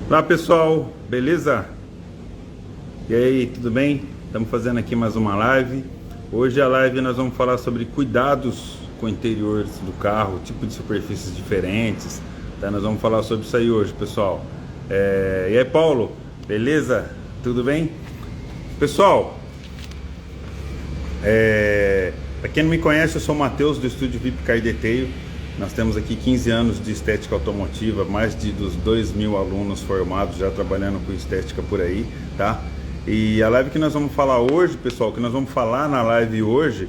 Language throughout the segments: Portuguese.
Olá pessoal, beleza? E aí, tudo bem? Estamos fazendo aqui mais uma live. Hoje a live nós vamos falar sobre cuidados com interiores do carro, tipo de superfícies diferentes, tá? Nós vamos falar sobre isso aí hoje, pessoal. E aí, Paulo, beleza? Tudo bem? Pessoal, para quem não me conhece, eu sou o Matheus do estúdio VIP Car Detail. Nós temos aqui 15 anos de estética automotiva, mais dos 2.000 alunos formados já trabalhando com estética por aí, tá? E a live que nós vamos falar hoje, pessoal, que nós vamos falar na live hoje,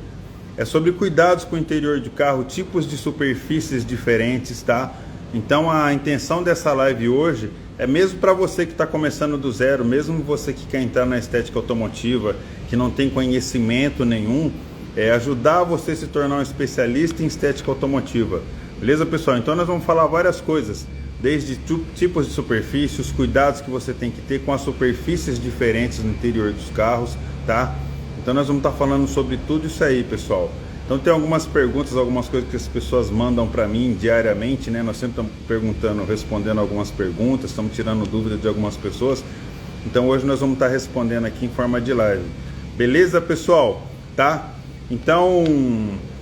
é sobre cuidados com o interior de carro, tipos de superfícies diferentes, tá? Então a intenção dessa live hoje é mesmo para você que está começando do zero, mesmo você que quer entrar na estética automotiva, que não tem conhecimento nenhum, ajudar você a se tornar um especialista em estética automotiva. Beleza, pessoal? Então nós vamos falar várias coisas, desde tipos de superfície, os cuidados que você tem que ter com as superfícies diferentes no interior dos carros, tá? Então nós vamos estar falando sobre tudo isso aí, pessoal. Então tem algumas perguntas, algumas coisas que as pessoas mandam para mim diariamente, né? Nós sempre estamos perguntando, respondendo algumas perguntas, estamos tirando dúvidas de algumas pessoas. Então hoje nós vamos estar respondendo aqui em forma de live. Beleza, pessoal? Tá? Então,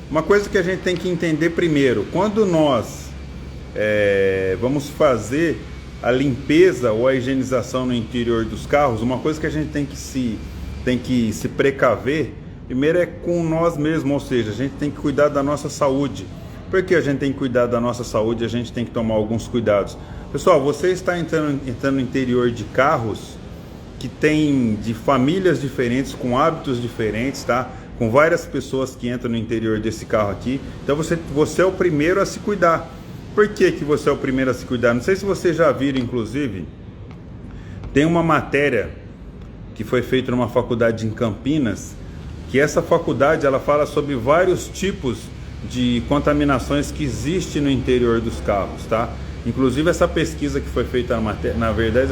uma coisa que a gente tem que entender primeiro, quando nós vamos fazer a limpeza ou a higienização no interior dos carros, uma coisa que a gente tem que se precaver, primeiro é com nós mesmos, ou seja, a gente tem que cuidar da nossa saúde. Por que a gente tem que cuidar da nossa saúde? A gente tem que tomar alguns cuidados. Pessoal, você está entrando no interior de carros que tem de famílias diferentes, com hábitos diferentes, tá? Com várias pessoas que entram no interior desse carro aqui. Então você é o primeiro a se cuidar. Por que você é o primeiro a se cuidar? Não sei se vocês já viram, inclusive, tem uma matéria que foi feita numa faculdade em Campinas, que essa faculdade ela fala sobre vários tipos de contaminações que existem no interior dos carros, tá? Inclusive essa pesquisa que foi feita na matéria, na verdade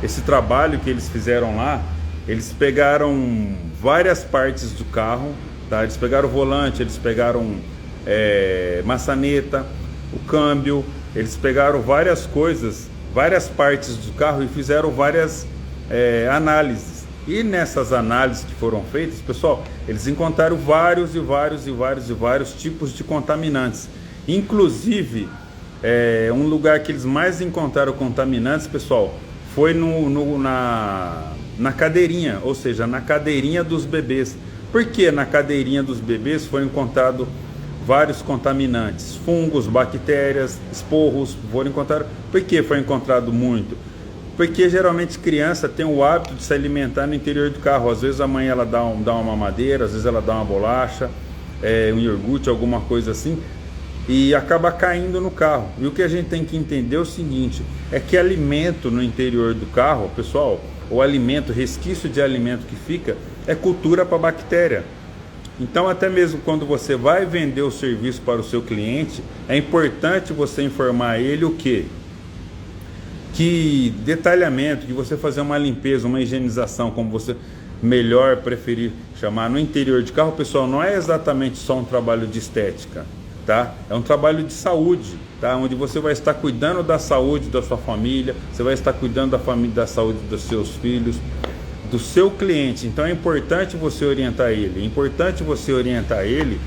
esse trabalho que eles fizeram lá, eles pegaram várias partes do carro, tá? Eles pegaram o volante, eles pegaram maçaneta, o câmbio, eles pegaram várias coisas, várias partes do carro e fizeram várias análises. E nessas análises que foram feitas, pessoal, eles encontraram vários tipos de contaminantes. Inclusive, um lugar que eles mais encontraram contaminantes, pessoal, foi na cadeirinha, ou seja, na cadeirinha dos bebês. Por que na cadeirinha dos bebês foi encontrado vários contaminantes? Fungos, bactérias, esporros foram encontrados. Por que foi encontrado muito? Porque geralmente criança tem o hábito de se alimentar no interior do carro. Às vezes a mãe ela dá uma mamadeira, às vezes ela dá uma bolacha, um iogurte, alguma coisa assim, e acaba caindo no carro. E o que a gente tem que entender é o seguinte, é que alimento no interior do carro, pessoal, o alimento, resquício de alimento que fica, é cultura para bactéria. Então até mesmo quando você vai vender o serviço para o seu cliente, é importante você informar ele o quê? Que detalhamento, que você fazer uma limpeza, uma higienização, como você melhor preferir chamar, no interior de carro, pessoal, não é exatamente só um trabalho de estética, tá? É um trabalho de saúde, tá? Onde você vai estar cuidando da saúde da sua família, você vai estar cuidando da saúde dos seus filhos, do seu cliente. Então é importante você orientar ele,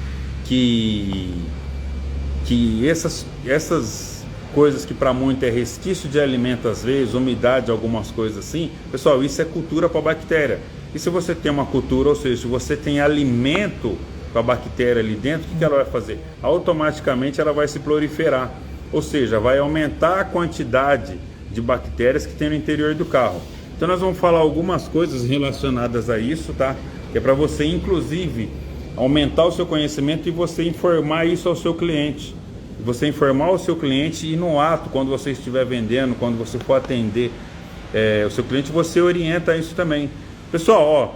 que essas coisas que para muito é resquício de alimento, às vezes, umidade, algumas coisas assim, pessoal, isso é cultura para bactéria. E se você tem uma cultura, ou seja, se você tem alimento com a bactéria ali dentro, o que ela vai fazer? Automaticamente ela vai se proliferar, ou seja, vai aumentar a quantidade de bactérias que tem no interior do carro. Então nós vamos falar algumas coisas relacionadas a isso, tá? Que é para você, inclusive, aumentar o seu conhecimento e você informar isso ao seu cliente. Você informar o seu cliente e no ato, quando você estiver vendendo, quando você for atender o seu cliente, você orienta isso também. Pessoal, ó,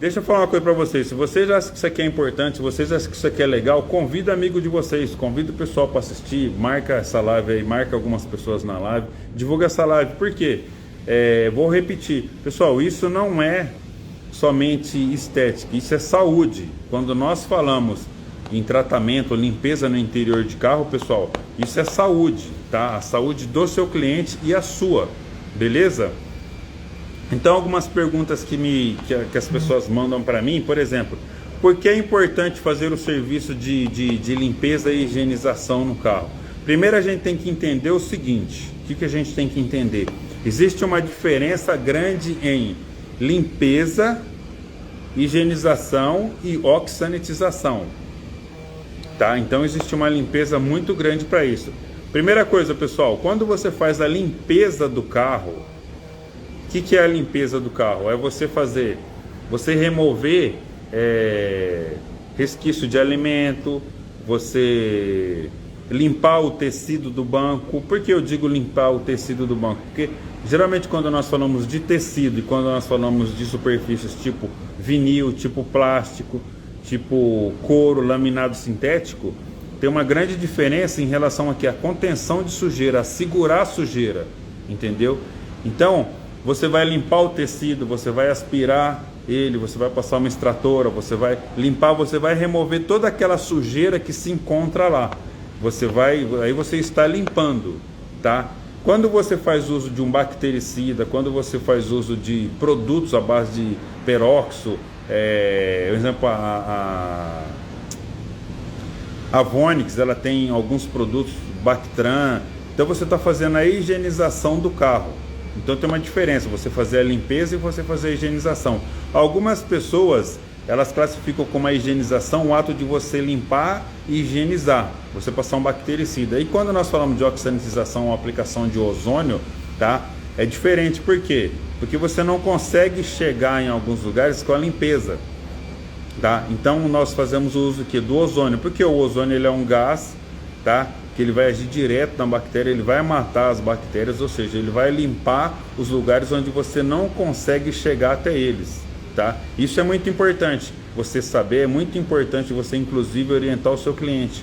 deixa eu falar uma coisa para vocês. Se vocês acham que isso aqui é importante, se vocês acham que isso aqui é legal, convida amigo de vocês, convida o pessoal para assistir, marca essa live aí, marca algumas pessoas na live, divulga essa live. Por quê? Vou repetir, pessoal, isso não é somente estética, isso é saúde. Quando nós falamos em tratamento, limpeza no interior de carro, pessoal, isso é saúde, tá? A saúde do seu cliente e a sua, beleza? Então, algumas perguntas que as pessoas mandam para mim, por exemplo, por que é importante fazer o serviço de limpeza e higienização no carro? Primeiro a gente tem que entender o seguinte, o que a gente tem que entender? Existe uma diferença grande em limpeza, higienização e oxanitização, tá? Então existe uma limpeza muito grande para isso. Primeira coisa, pessoal, quando você faz a limpeza do carro, o que é a limpeza do carro? É você remover resquício de alimento, você limpar o tecido do banco. Por que eu digo limpar o tecido do banco? Porque geralmente quando nós falamos de tecido e quando nós falamos de superfícies tipo vinil, tipo plástico, tipo couro, laminado sintético, tem uma grande diferença em relação aqui à contenção de sujeira, a segurar a sujeira, entendeu? Então, você vai limpar o tecido, você vai aspirar ele, você vai passar uma extratora, você vai limpar, você vai remover toda aquela sujeira que se encontra lá. Aí você está limpando, tá? Quando você faz uso de um bactericida, quando você faz uso de produtos à base de peróxido, por exemplo, a Vonix, ela tem alguns produtos Bactran, então você está fazendo a higienização do carro. Então tem uma diferença, você fazer a limpeza e você fazer a higienização. Algumas pessoas, elas classificam como a higienização o ato de você limpar e higienizar, você passar um bactericida. E quando nós falamos de oxanitização ou aplicação de ozônio, tá? É diferente, por quê? Porque você não consegue chegar em alguns lugares com a limpeza, tá? Então nós fazemos o uso aqui do ozônio, porque o ozônio ele é um gás, tá? Que ele vai agir direto na bactéria, ele vai matar as bactérias, ou seja, ele vai limpar os lugares onde você não consegue chegar até eles, tá? Isso é muito importante você saber, é muito importante você inclusive orientar o seu cliente.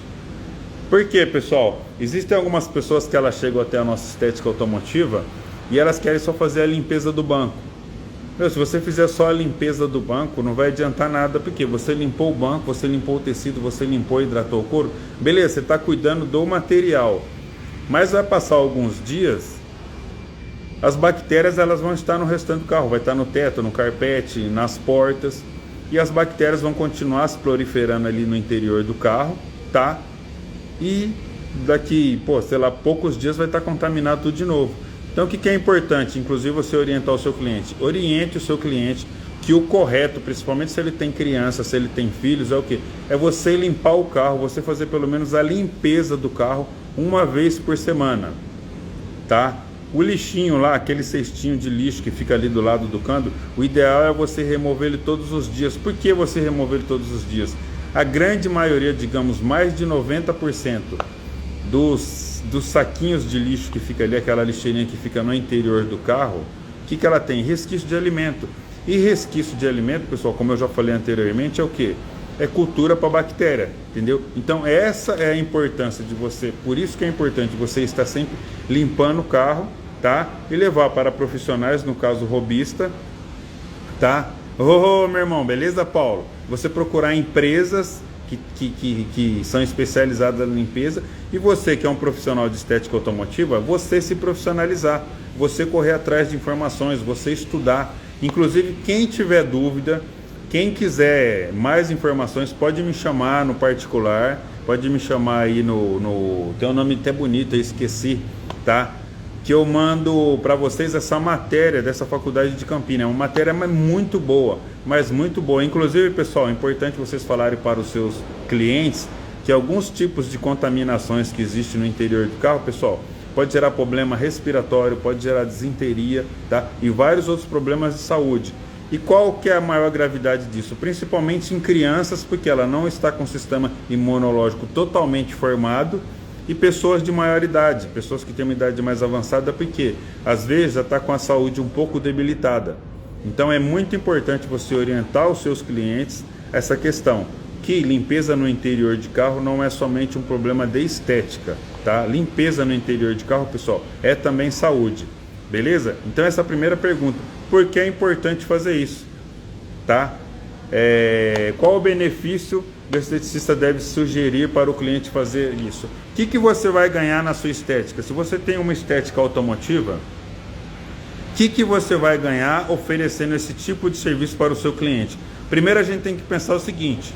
Por quê, pessoal? Existem algumas pessoas que elas chegam até a nossa estética automotiva e elas querem só fazer a limpeza do banco. Se você fizer só a limpeza do banco, não vai adiantar nada, porque você limpou o banco, você limpou o tecido, você limpou e hidratou o couro, beleza, você está cuidando do material, mas vai passar alguns dias, as bactérias elas vão estar no restante do carro, vai estar no teto, no carpete, nas portas, e as bactérias vão continuar se proliferando ali no interior do carro, tá? E daqui, sei lá, poucos dias vai estar contaminado tudo de novo. Então o que é importante, inclusive você orientar o seu cliente? Oriente o seu cliente que o correto, principalmente se ele tem criança, se ele tem filhos, é o que? É você limpar o carro, você fazer pelo menos a limpeza do carro uma vez por semana, tá? O lixinho lá, aquele cestinho de lixo que fica ali do lado do canto, o ideal é você remover ele todos os dias. Por que você remover ele todos os dias? A grande maioria, digamos, mais de 90% dos saquinhos de lixo que fica ali, aquela lixeirinha que fica no interior do carro, o que ela tem? Resquício de alimento. E resquício de alimento, pessoal, como eu já falei anteriormente, é o que? É cultura para bactéria, entendeu? Então essa é a importância de você, por isso que é importante você estar sempre limpando o carro, tá? E levar para profissionais, no caso robista, tá? Meu irmão, beleza, Paulo? Você procurar empresas que são especializadas na limpeza, e você que é um profissional de estética automotiva, você se profissionalizar, você correr atrás de informações, você estudar. Inclusive, quem tiver dúvida, quem quiser mais informações, pode me chamar no particular, pode me chamar aí tem um nome até bonito, eu esqueci, tá? Que eu mando para vocês essa matéria dessa faculdade de Campinas. É uma matéria muito boa, mas muito boa. Inclusive, pessoal, é importante vocês falarem para os seus clientes que alguns tipos de contaminações que existem no interior do carro, pessoal, pode gerar problema respiratório, pode gerar disenteria, tá? E vários outros problemas de saúde. E qual que é a maior gravidade disso? Principalmente em crianças, porque ela não está com o sistema imunológico totalmente formado, e pessoas de maior idade, pessoas que têm uma idade mais avançada, porque às vezes já está com a saúde um pouco debilitada. Então é muito importante você orientar os seus clientes essa questão, que limpeza no interior de carro não é somente um problema de estética, tá? Limpeza no interior de carro, pessoal, é também saúde, beleza? Então essa é a primeira pergunta, por que é importante fazer isso, tá? Qual o benefício o esteticista deve sugerir para o cliente fazer isso. O que você vai ganhar na sua estética? Se você tem uma estética automotiva, o que você vai ganhar oferecendo esse tipo de serviço para o seu cliente? Primeiro a gente tem que pensar o seguinte: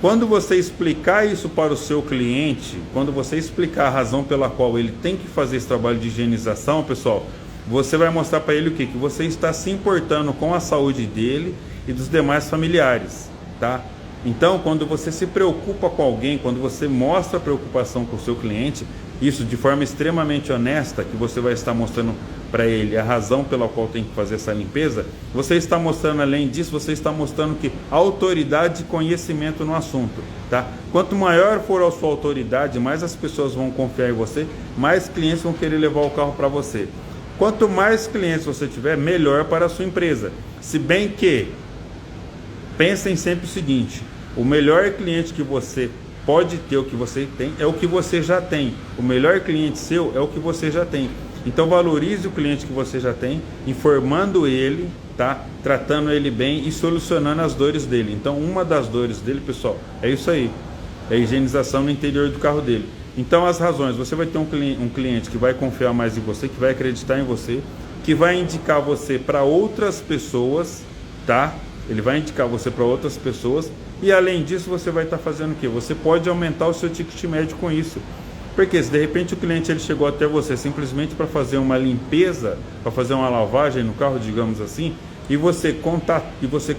quando você explicar isso para o seu cliente, quando você explicar a razão pela qual ele tem que fazer esse trabalho de higienização, pessoal, você vai mostrar para ele o quê? Que você está se importando com a saúde dele e dos demais familiares, tá? Então, quando você se preocupa com alguém, quando você mostra preocupação com o seu cliente, isso de forma extremamente honesta, que você vai estar mostrando para ele a razão pela qual tem que fazer essa limpeza, você está mostrando, além disso, você está mostrando que autoridade e conhecimento no assunto, tá? Quanto maior for a sua autoridade, mais as pessoas vão confiar em você, mais clientes vão querer levar o carro para você. Quanto mais clientes você tiver, melhor para a sua empresa. Se bem que, pensem sempre o seguinte: o melhor cliente que você pode ter, o que você tem, é o que você já tem. O melhor cliente seu é o que você já tem. Então valorize o cliente que você já tem, informando ele, tá? Tratando ele bem e solucionando as dores dele. Então uma das dores dele, pessoal, é isso aí. É a higienização no interior do carro dele. Então as razões: você vai ter um cliente que vai confiar mais em você, que vai acreditar em você, que vai indicar você para outras pessoas, tá? Ele vai indicar você para outras pessoas. E além disso, você vai estar fazendo o quê? Você pode aumentar o seu ticket médio com isso. Porque se de repente o cliente ele chegou até você simplesmente para fazer uma limpeza, para fazer uma lavagem no carro, digamos assim, e você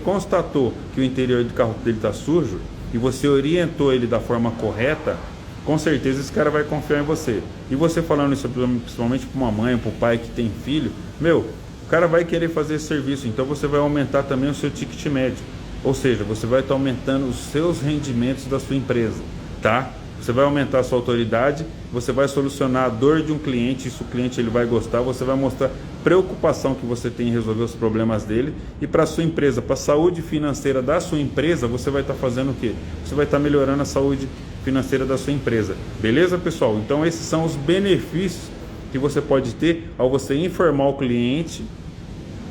constatou que o interior do carro dele está sujo, e você orientou ele da forma correta, com certeza esse cara vai confiar em você. E você falando isso principalmente para uma mãe, para o pai que tem filho, o cara vai querer fazer esse serviço, então você vai aumentar também o seu ticket médio. Ou seja, você vai estar aumentando os seus rendimentos da sua empresa, tá? Você vai aumentar a sua autoridade, você vai solucionar a dor de um cliente, isso o cliente ele vai gostar, você vai mostrar preocupação que você tem em resolver os problemas dele, e para a sua empresa, para a saúde financeira da sua empresa, você vai estar fazendo o quê? Você vai estar melhorando a saúde financeira da sua empresa. Beleza, pessoal? Então esses são os benefícios que você pode ter ao você informar o cliente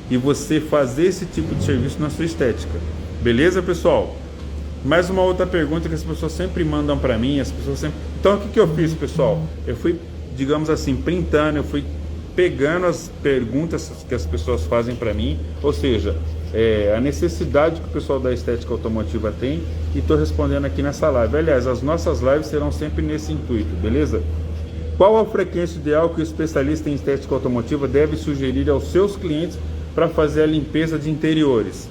e você fazer esse tipo de serviço na sua estética. Beleza, pessoal? Mais uma outra pergunta que as pessoas sempre mandam para mim, Então, o que eu fiz, pessoal? Eu fui, digamos assim, printando, eu fui pegando as perguntas que as pessoas fazem para mim, ou seja, a necessidade que o pessoal da estética automotiva tem, e estou respondendo aqui nessa live. Aliás, as nossas lives serão sempre nesse intuito, beleza? Qual a frequência ideal que o especialista em estética automotiva deve sugerir aos seus clientes para fazer a limpeza de interiores?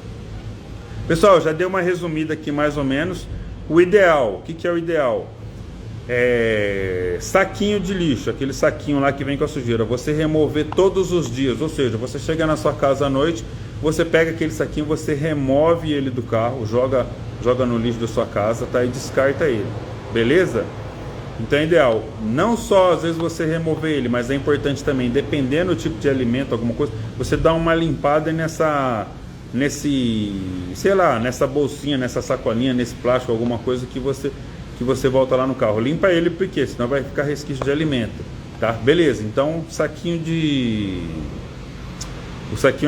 Pessoal, já dei uma resumida aqui mais ou menos. O ideal, o que é o ideal? Saquinho de lixo, aquele saquinho lá que vem com a sujeira, você remover todos os dias. Ou seja, você chega na sua casa à noite, você pega aquele saquinho, você remove ele do carro, joga no lixo da sua casa, tá? E descarta ele, beleza? Então é ideal, não só às vezes você remover ele, mas é importante também, dependendo do tipo de alimento, alguma coisa, você dá uma limpada nessa bolsinha, nessa sacolinha, nesse plástico, alguma coisa que você volta lá no carro. Limpa ele, porque senão vai ficar resquício de alimento, tá? Beleza, então o saquinho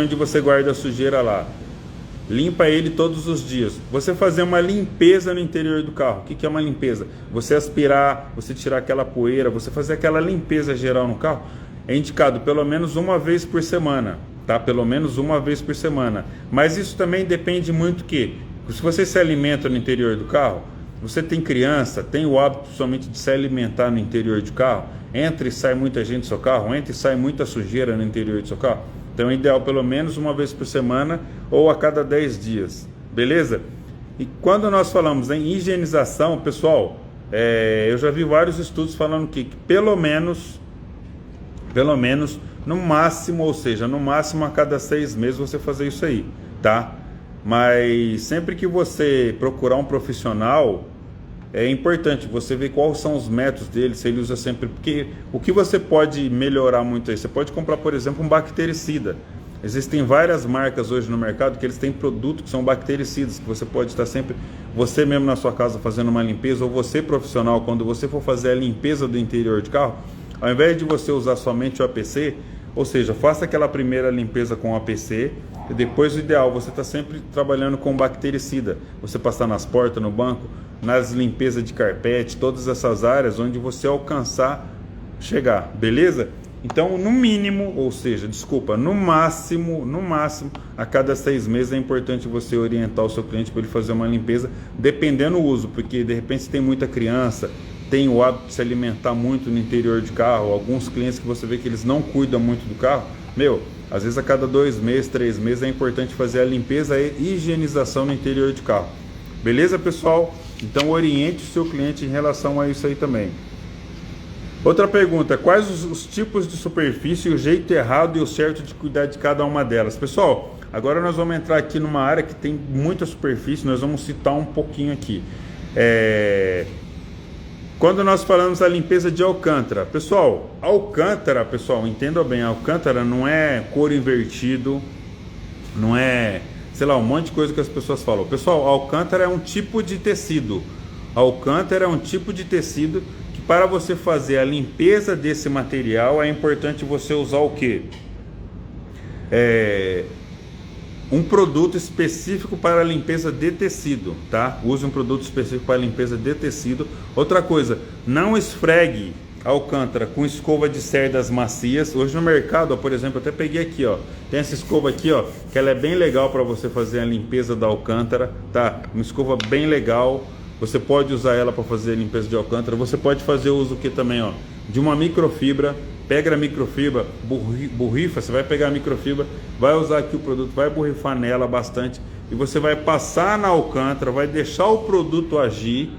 onde você guarda a sujeira lá, limpa ele todos os dias. Você fazer uma limpeza no interior do carro. O que é uma limpeza? Você aspirar, você tirar aquela poeira, você fazer aquela limpeza geral no carro, é indicado pelo menos uma vez por semana, tá? Pelo menos uma vez por semana. Mas isso também depende muito que, se você se alimenta no interior do carro, você tem criança, tem o hábito somente de se alimentar no interior do carro, entra e sai muita gente do seu carro, entra e sai muita sujeira no interior do seu carro. Então é ideal pelo menos uma vez por semana ou a cada 10 dias, beleza? E quando nós falamos em higienização, pessoal, eu já vi vários estudos falando que pelo menos no máximo, ou seja, no máximo a cada 6 meses você fazer isso aí, tá? Mas sempre que você procurar um profissional, é importante você ver quais são os métodos dele, se ele usa sempre, porque o que você pode melhorar muito aí, você pode comprar, por exemplo, um bactericida. Existem várias marcas hoje no mercado que eles têm produtos que são bactericidas, que você pode estar sempre, você mesmo na sua casa fazendo uma limpeza, ou você profissional, quando você for fazer a limpeza do interior de carro, ao invés de você usar somente o APC, ou seja, faça aquela primeira limpeza com o APC, Depois o ideal, você está sempre trabalhando com bactericida. Você passar nas portas, no banco, nas limpezas de carpete, todas essas áreas onde você alcançar chegar, beleza? Então, no mínimo, ou seja, desculpa, no máximo, a cada 6 meses é importante você orientar o seu cliente para ele fazer uma limpeza, dependendo do uso, porque de repente se tem muita criança, tem o hábito de se alimentar muito no interior de carro, alguns clientes que você vê que eles não cuidam muito do carro, às vezes a cada 2 meses, 3 meses é importante fazer a limpeza e higienização no interior de carro. Beleza, pessoal? Então oriente o seu cliente em relação a isso aí também. Outra pergunta, quais os tipos de superfície, o jeito errado e o certo de cuidar de cada uma delas? Pessoal, agora nós vamos entrar aqui numa área que tem muita superfície, nós vamos citar um pouquinho aqui. Quando nós falamos da limpeza de alcântara, pessoal, entenda bem, alcântara não é couro invertido, não é, sei lá, um monte de coisa que as pessoas falam. Pessoal, alcântara é um tipo de tecido. Alcântara é um tipo de tecido que para você fazer a limpeza desse material é importante você usar o quê? Um produto específico para a limpeza de tecido, tá? Use um produto específico para a limpeza de tecido. Outra coisa, não esfregue a alcântara com escova de cerdas macias. Hoje no mercado, ó, por exemplo, eu até peguei aqui, ó, tem essa escova aqui, ó, que ela é bem legal para você fazer a limpeza da alcântara, tá? Uma escova bem legal. Você pode usar ela para fazer a limpeza de alcântara. Você pode fazer uso aqui também, ó, de uma microfibra. Pega a microfibra, borrifa, você vai pegar a microfibra, vai usar aqui o produto, vai borrifar nela bastante e você vai passar na alcântara, vai deixar o produto agir,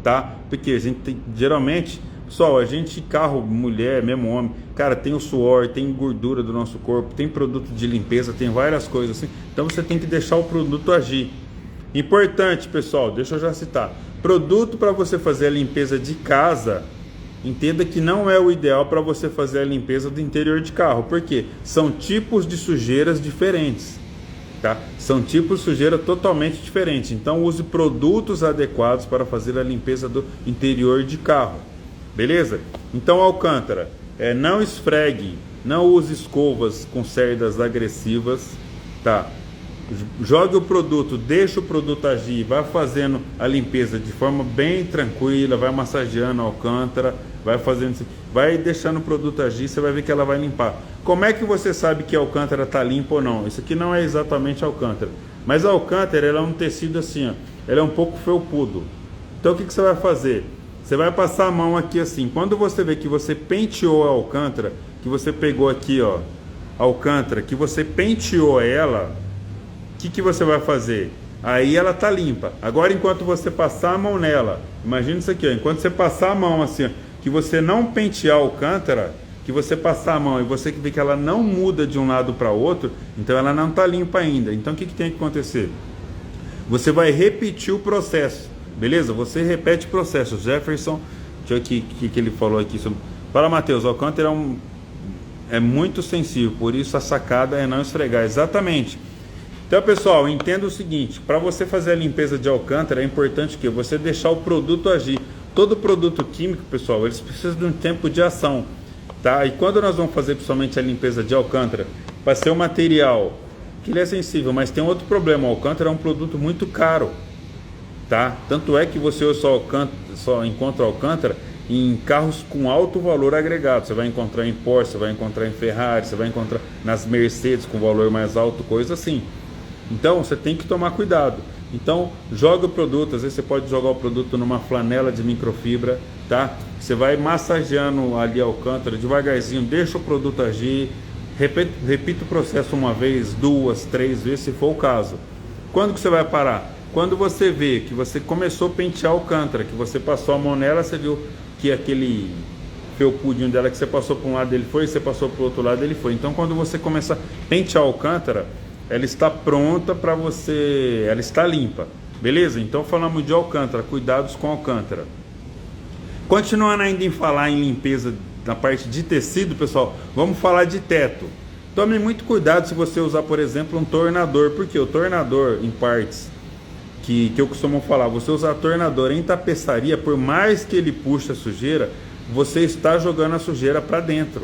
tá? Porque a gente tem, geralmente, pessoal, a gente, carro, mulher, mesmo homem, cara, tem o suor, tem gordura do nosso corpo, tem produto de limpeza, tem várias coisas assim, então você tem que deixar o produto agir. Importante, pessoal, deixa eu já citar, produto para você fazer a limpeza de casa. Entenda que não é o ideal para você fazer a limpeza do interior de carro, porque são tipos de sujeiras diferentes, tá? São tipos de sujeira totalmente diferentes. Então use produtos adequados para fazer a limpeza do interior de carro, beleza? Então alcântara, não esfregue, não use escovas com cerdas agressivas, tá? Jogue o produto, deixa o produto agir, vai fazendo a limpeza de forma bem tranquila, vai massageando a alcântara, vai fazendo, vai deixando o produto agir, você vai ver que ela vai limpar. Como é que você sabe que a alcântara está limpa ou não? Isso aqui não é exatamente alcântara, mas a alcântara ela é um tecido assim, ó, ela é um pouco felpudo. Então o que você vai fazer? Você vai passar a mão aqui assim, quando você vê que você penteou a alcântara, que você pegou aqui, ó, a alcântara, que você penteou ela, o que você vai fazer? Aí ela tá limpa. Agora, enquanto você passar a mão nela, imagina isso aqui, ó, enquanto você passar a mão assim, ó, que você não pentear a alcântara, que você passar a mão e você vê que ela não muda de um lado para o outro, então ela não tá limpa ainda. Então o que tem que acontecer? Você vai repetir o processo, beleza? Você repete o processo. Jefferson, deixa eu aqui que ele falou aqui sobre... Fala, Matheus, o alcântara é muito sensível, por isso a sacada é não esfregar. Exatamente. Então, pessoal, entenda o seguinte, para você fazer a limpeza de alcântara é importante que você deixar o produto agir. Todo produto químico, pessoal, eles precisam de um tempo de ação, tá? E quando nós vamos fazer principalmente a limpeza de alcântara, para ser um material que ele é sensível, mas tem outro problema, o alcântara é um produto muito caro, tá? Tanto é que você só encontra alcântara em carros com alto valor agregado. Você vai encontrar em Porsche, você vai encontrar em Ferrari, você vai encontrar nas Mercedes com valor mais alto, coisa assim. Então você tem que tomar cuidado. Então joga o produto, às vezes você pode jogar o produto numa flanela de microfibra, tá? Você vai massageando ali a alcântara devagarzinho, deixa o produto agir, repita o processo uma vez, 2, 3 vezes se for o caso. Quando que você vai parar? Quando você vê que você começou a pentear a alcântara, que você passou a mão nela, você viu que aquele felpudinho dela que você passou para um lado ele foi, você passou para o outro lado ele foi. Então quando você começa a pentear a alcântara, ela está pronta para você, ela está limpa, beleza? Então falamos de alcântara, cuidados com alcântara. Continuando ainda em falar em limpeza na parte de tecido, pessoal, vamos falar de teto. Tome muito cuidado se você usar, por exemplo, um tornador, porque o tornador em partes que eu costumo falar, você usar tornador em tapeçaria, por mais que ele puxe a sujeira, você está jogando a sujeira para dentro.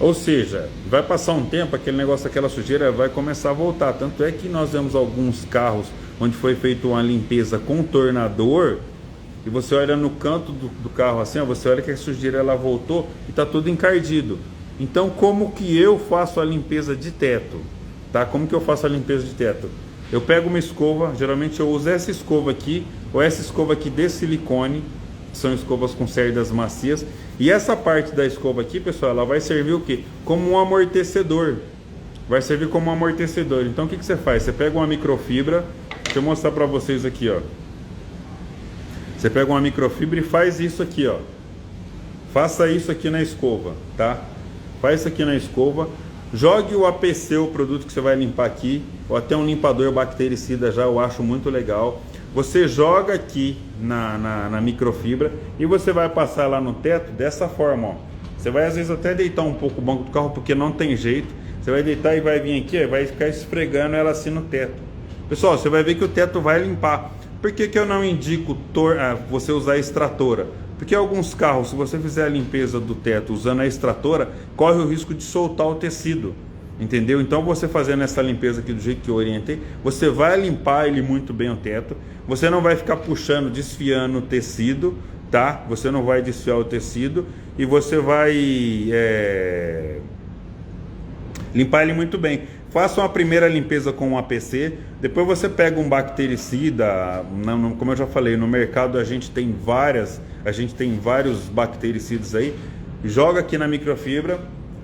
Ou seja, vai passar um tempo, aquele negócio, aquela sujeira vai começar a voltar. Tanto é que nós vemos alguns carros onde foi feita uma limpeza com tornador, e você olha no canto do carro assim, ó, você olha que a sujeira ela voltou e está tudo encardido. Então, como que eu faço a limpeza de teto? Tá? Como que eu faço a limpeza de teto? Eu pego uma escova, geralmente eu uso essa escova aqui, ou essa escova aqui de silicone, são escovas com cerdas macias, e essa parte da escova aqui, pessoal, ela vai servir o quê? Como um amortecedor. Vai servir como um amortecedor. Então o que você faz? Você pega uma microfibra, deixa eu mostrar para vocês aqui, ó. Você pega uma microfibra e faz isso aqui, ó. Faça isso aqui na escova, tá? Faz isso aqui na escova. Jogue o APC, o produto que você vai limpar aqui, ou até um limpador bactericida já, eu acho muito legal. Você joga aqui na microfibra e você vai passar lá no teto dessa forma, ó. Você vai às vezes até deitar um pouco o banco do carro, porque não tem jeito. Você vai deitar e vai vir aqui, ó, vai ficar esfregando ela assim no teto. Pessoal, você vai ver que o teto vai limpar. Por que que eu não indico você usar a extratora? Porque alguns carros, se você fizer a limpeza do teto usando a extratora, corre o risco de soltar o tecido, entendeu? Então você fazendo essa limpeza aqui do jeito que eu orientei, você vai limpar ele muito bem o teto, você não vai ficar puxando, desfiando o tecido, tá? Você não vai desfiar o tecido e você vai limpar ele muito bem. Faça uma primeira limpeza com um APC, depois você pega um bactericida, como eu já falei, no mercado a gente tem vários bactericidas aí, joga aqui na microfibra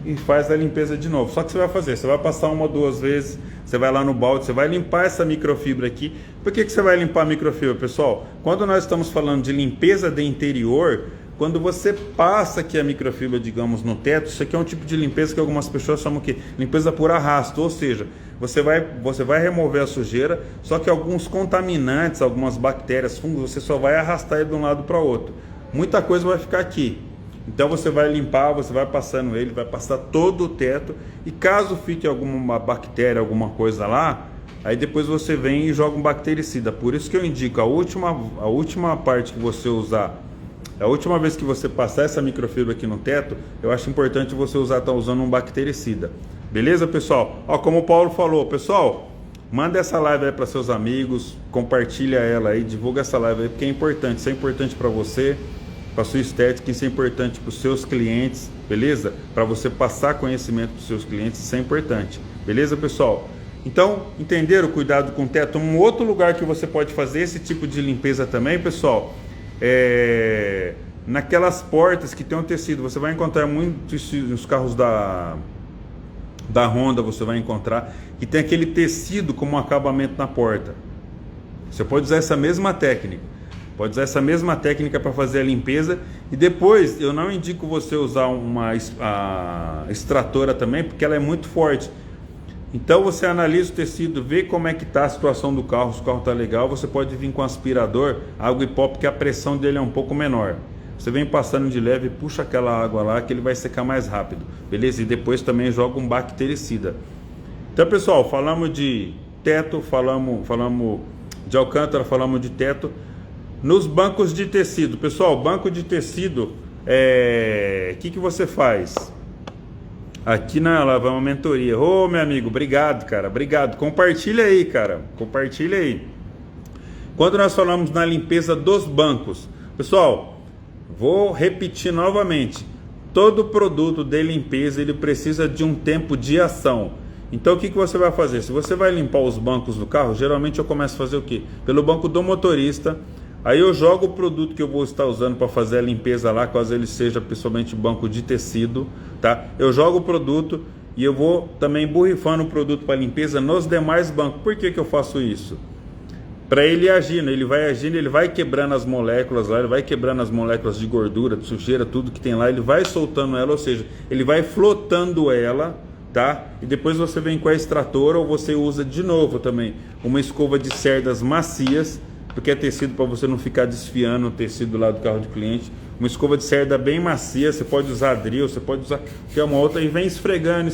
e faz a limpeza de novo. Só que você vai passar uma ou duas vezes, você vai lá no balde, você vai limpar essa microfibra aqui. Por que você vai limpar a microfibra, pessoal? Quando nós estamos falando de limpeza de interior, quando você passa aqui a microfibra, digamos, no teto, isso aqui é um tipo de limpeza que algumas pessoas chamam que limpeza por arrasto, ou seja, você vai remover a sujeira, só que alguns contaminantes, algumas bactérias, fungos, você só vai arrastar ele de um lado para o outro. Muita coisa vai ficar aqui. Então você vai limpar, você vai passando ele, vai passar todo o teto, e caso fique alguma bactéria, alguma coisa lá, aí depois você vem e joga um bactericida. Por isso que eu indico a última parte que você usar. A última vez que você passar essa microfibra aqui no teto, eu acho importante você estar usando um bactericida. Beleza, pessoal? Ó, como o Paulo falou, pessoal, manda essa live aí para seus amigos, compartilha ela aí, divulga essa live aí, porque é importante. Isso é importante para você, para sua estética, isso é importante para os seus clientes, beleza? Para você passar conhecimento para os seus clientes, isso é importante. Beleza, pessoal? Então, entenderam o cuidado com o teto? Um outro lugar que você pode fazer esse tipo de limpeza também, pessoal, naquelas portas que tem um tecido. Você vai encontrar muitos nos carros da Honda, você vai encontrar que tem aquele tecido como um acabamento na porta. Você pode usar essa mesma técnica, para fazer a limpeza. E depois eu não indico você usar a extratora também, porque ela é muito forte. Então você analisa o tecido, vê como é que está a situação do carro, se o carro está legal, você pode vir com aspirador, água e pó, porque a pressão dele é um pouco menor. Você vem passando de leve, puxa aquela água lá que ele vai secar mais rápido, beleza? E depois também joga um bactericida. Então, pessoal, falamos de teto, falamos de alcântara, falamos de teto. Nos bancos de tecido, pessoal, banco de tecido, que você faz? Aqui na Lava é uma mentoria. Ô, meu amigo, obrigado, cara, obrigado. Compartilha aí, cara, compartilha aí. Quando nós falamos na limpeza dos bancos, pessoal, vou repetir novamente. Todo produto de limpeza, ele precisa de um tempo de ação. Então o que você vai fazer? Se você vai limpar os bancos do carro, geralmente eu começo a fazer o quê? Pelo banco do motorista. Aí eu jogo o produto que eu vou estar usando para fazer a limpeza lá, caso ele seja principalmente banco de tecido, tá? Eu jogo o produto e eu vou também borrifando o produto para limpeza nos demais bancos. Por que eu faço isso? Para ele agindo, ele vai quebrando as moléculas lá, ele vai quebrando as moléculas de gordura, de sujeira, tudo que tem lá, ele vai soltando ela, ou seja, ele vai flotando ela, tá? E depois você vem com a extratora, ou você usa de novo também uma escova de cerdas macias, porque é tecido, para você não ficar desfiando o tecido lá do carro do cliente. Uma escova de cerda bem macia, você pode usar drill, você pode usar que é uma outra, e vem esfregando,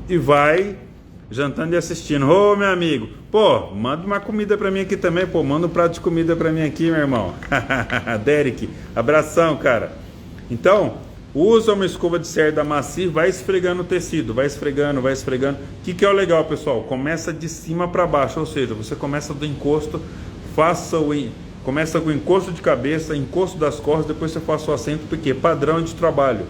e vai jantando e assistindo. Ô, meu amigo, pô, manda uma comida pra mim aqui também, pô, manda um prato de comida pra mim aqui, meu irmão. Derek, abração, cara. Então, Usa uma escova de cerda macia e vai esfregando o tecido, vai esfregando, vai esfregando. O que é o legal, pessoal? Começa de cima para baixo, ou seja, você começa do encosto, começa com o encosto de cabeça, encosto das costas, depois você faz o assento, porque padrão de trabalho.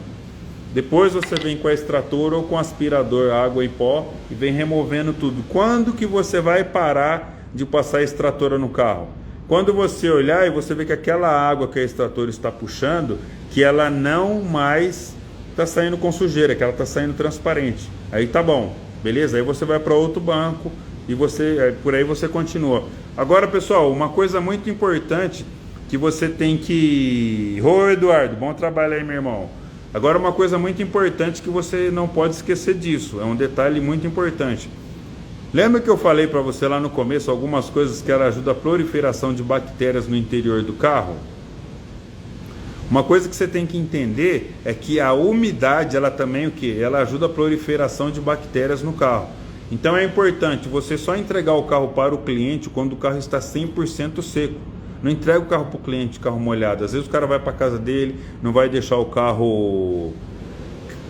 Depois você vem com a extratora ou com aspirador, água e pó, e vem removendo tudo. Quando que você vai parar de passar a extratora no carro? Quando você olhar e você ver que aquela água que a extratora está puxando, que ela não mais está saindo com sujeira, que ela está saindo transparente. Aí tá bom, beleza? Aí você vai para outro banco e por aí você continua. Agora, pessoal, uma coisa muito importante que você tem que... Ô, Eduardo, bom trabalho aí, meu irmão. Agora, uma coisa muito importante que você não pode esquecer disso, é um detalhe muito importante. Lembra que eu falei para você lá no começo algumas coisas que ela ajuda a proliferação de bactérias no interior do carro? Uma coisa que você tem que entender é que a umidade, ela também o quê? Ela ajuda a proliferação de bactérias no carro. Então é importante você só entregar o carro para o cliente quando o carro está 100% seco. Não entrega o carro para o cliente, carro molhado. Às vezes o cara vai para casa dele, não vai deixar o carro...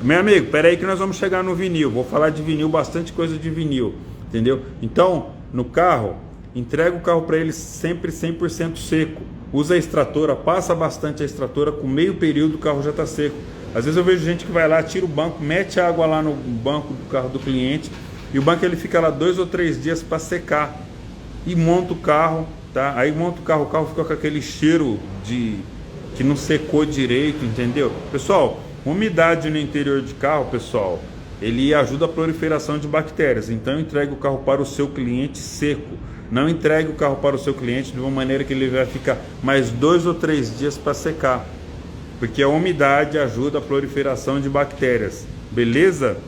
Meu amigo, espera aí que nós vamos chegar no vinil. Vou falar de vinil, bastante coisa de vinil. Entendeu? Então, no carro, entrega o carro para ele sempre 100% seco. Usa a extratora, passa bastante a extratora, com meio período o carro já está seco. Às vezes eu vejo gente que vai lá, tira o banco, mete água lá no banco do carro do cliente, e o banco ele fica lá 2 ou 3 dias para secar. E monta o carro, tá? Aí monta o carro fica com aquele cheiro de que não secou direito, entendeu? Pessoal, umidade no interior de carro, pessoal, ele ajuda a proliferação de bactérias. Então entregue o carro para o seu cliente seco. Não entregue o carro para o seu cliente de uma maneira que ele vai ficar mais 2 ou 3 dias para secar. Porque a umidade ajuda a proliferação de bactérias. Beleza?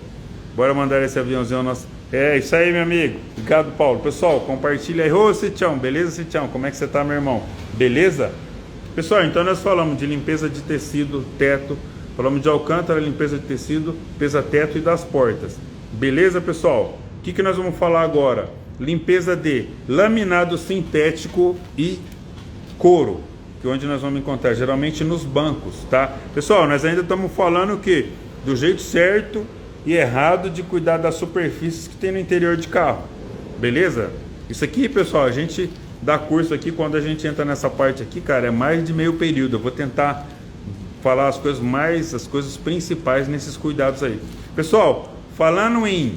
Bora mandar esse aviãozinho nosso. É isso aí, meu amigo. Obrigado, Paulo. Pessoal, compartilha aí. Ô, Citião, beleza, Citião? Como é que você tá, meu irmão? Beleza? Pessoal, então nós falamos de limpeza de tecido, teto. Falamos de alcântara, limpeza de tecido, limpeza teto e das portas. Beleza, pessoal? O que nós vamos falar agora? Limpeza de laminado sintético e couro, que é onde nós vamos encontrar, geralmente nos bancos, tá? Pessoal, nós ainda estamos falando o quê? Do jeito certo e errado de cuidar das superfícies que tem no interior de carro. Beleza? Isso aqui, pessoal, a gente dá curso aqui, quando a gente entra nessa parte aqui, cara, é mais de meio período. Eu vou tentar falar as coisas principais nesses cuidados aí. Pessoal, falando em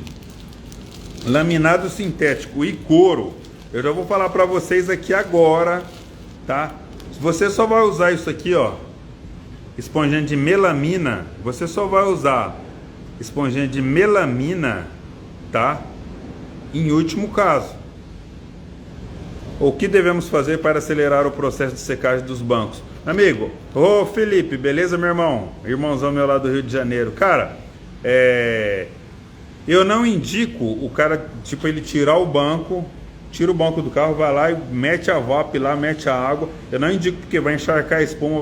laminado sintético e couro, eu já vou falar para vocês aqui agora, tá? Você só vai usar isso aqui, ó, esponjinha de melamina. Você só vai usar esponjinha de melamina, tá? Em último caso. O que devemos fazer para acelerar o processo de secagem dos bancos? Amigo, ô Felipe, beleza, meu irmão? Irmãozão meu lá do Rio de Janeiro. Cara, eu não indico o cara, tipo, ele tirar o banco, tira o banco do carro, vai lá e mete a VAP lá, mete a água. Eu não indico porque vai encharcar a espuma,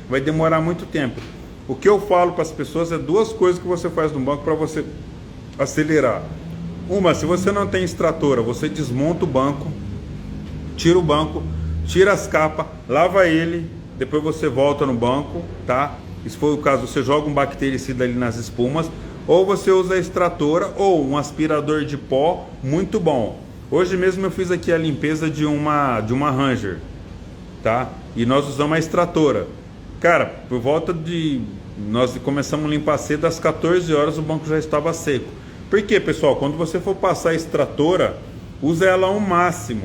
vai demorar muito tempo. O que eu falo para as pessoas é 2 coisas que você faz no banco para você acelerar. Uma, se você não tem extratora, você desmonta o banco, tira as capas, lava ele, depois você volta no banco, tá? Se for o caso, você joga um bactericida ali nas espumas, ou você usa a extratora ou um aspirador de pó, muito bom. Hoje mesmo eu fiz aqui a limpeza de uma Ranger, tá? E nós usamos a extratora. Cara, por volta de... Nós começamos a limpar cedo, às 14 horas o banco já estava seco. Por quê, pessoal? Quando você for passar a extratora, usa ela ao máximo,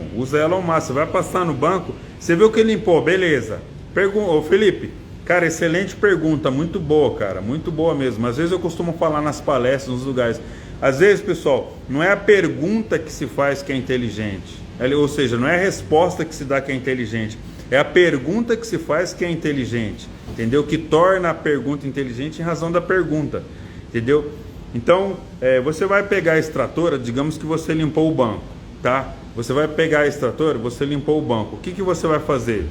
vai passar no banco, você viu que limpou, beleza. Ô Felipe, cara, excelente pergunta, muito boa, cara, muito boa mesmo. Às vezes eu costumo falar nas palestras, nos lugares, às vezes, pessoal, não é a pergunta que se faz que é inteligente, ou seja, não é a resposta que se dá que é inteligente, é a pergunta que se faz que é inteligente, entendeu? Que torna a pergunta inteligente em razão da pergunta, entendeu? Então, você vai pegar a extratora, digamos que você limpou o banco, tá? Você vai pegar a extratora, você limpou o banco. O que você vai fazer?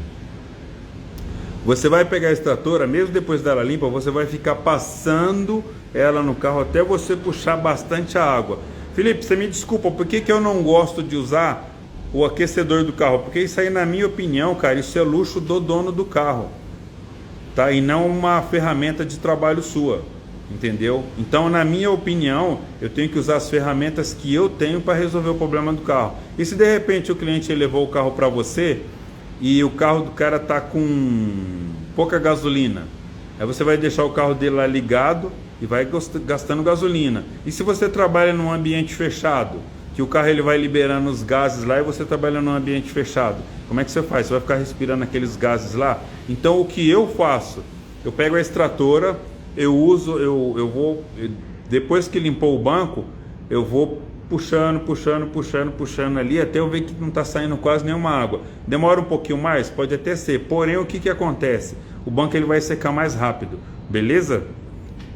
Você vai pegar a extratora, mesmo depois dela limpa, você vai ficar passando ela no carro até você puxar bastante a água. Felipe, você me desculpa, por que eu não gosto de usar o aquecedor do carro? Porque isso aí, na minha opinião, cara, isso é luxo do dono do carro. tá? E não uma ferramenta de trabalho sua, entendeu? Então, na minha opinião, eu tenho que usar as ferramentas que eu tenho para resolver o problema do carro. E se de repente o cliente levou o carro para você e o carro do cara tá com pouca gasolina, aí você vai deixar o carro dele lá ligado e vai gastando gasolina. E se você trabalha num ambiente fechado, que o carro ele vai liberando os gases lá e você trabalha num ambiente fechado, como é que você faz? Você vai ficar respirando aqueles gases lá? Então o que eu faço? Eu pego a extratora, depois que limpou o banco, eu vou puxando ali até eu ver que não está saindo quase nenhuma água. Demora um pouquinho mais? Pode até ser, porém o que acontece? O banco ele vai secar mais rápido, beleza?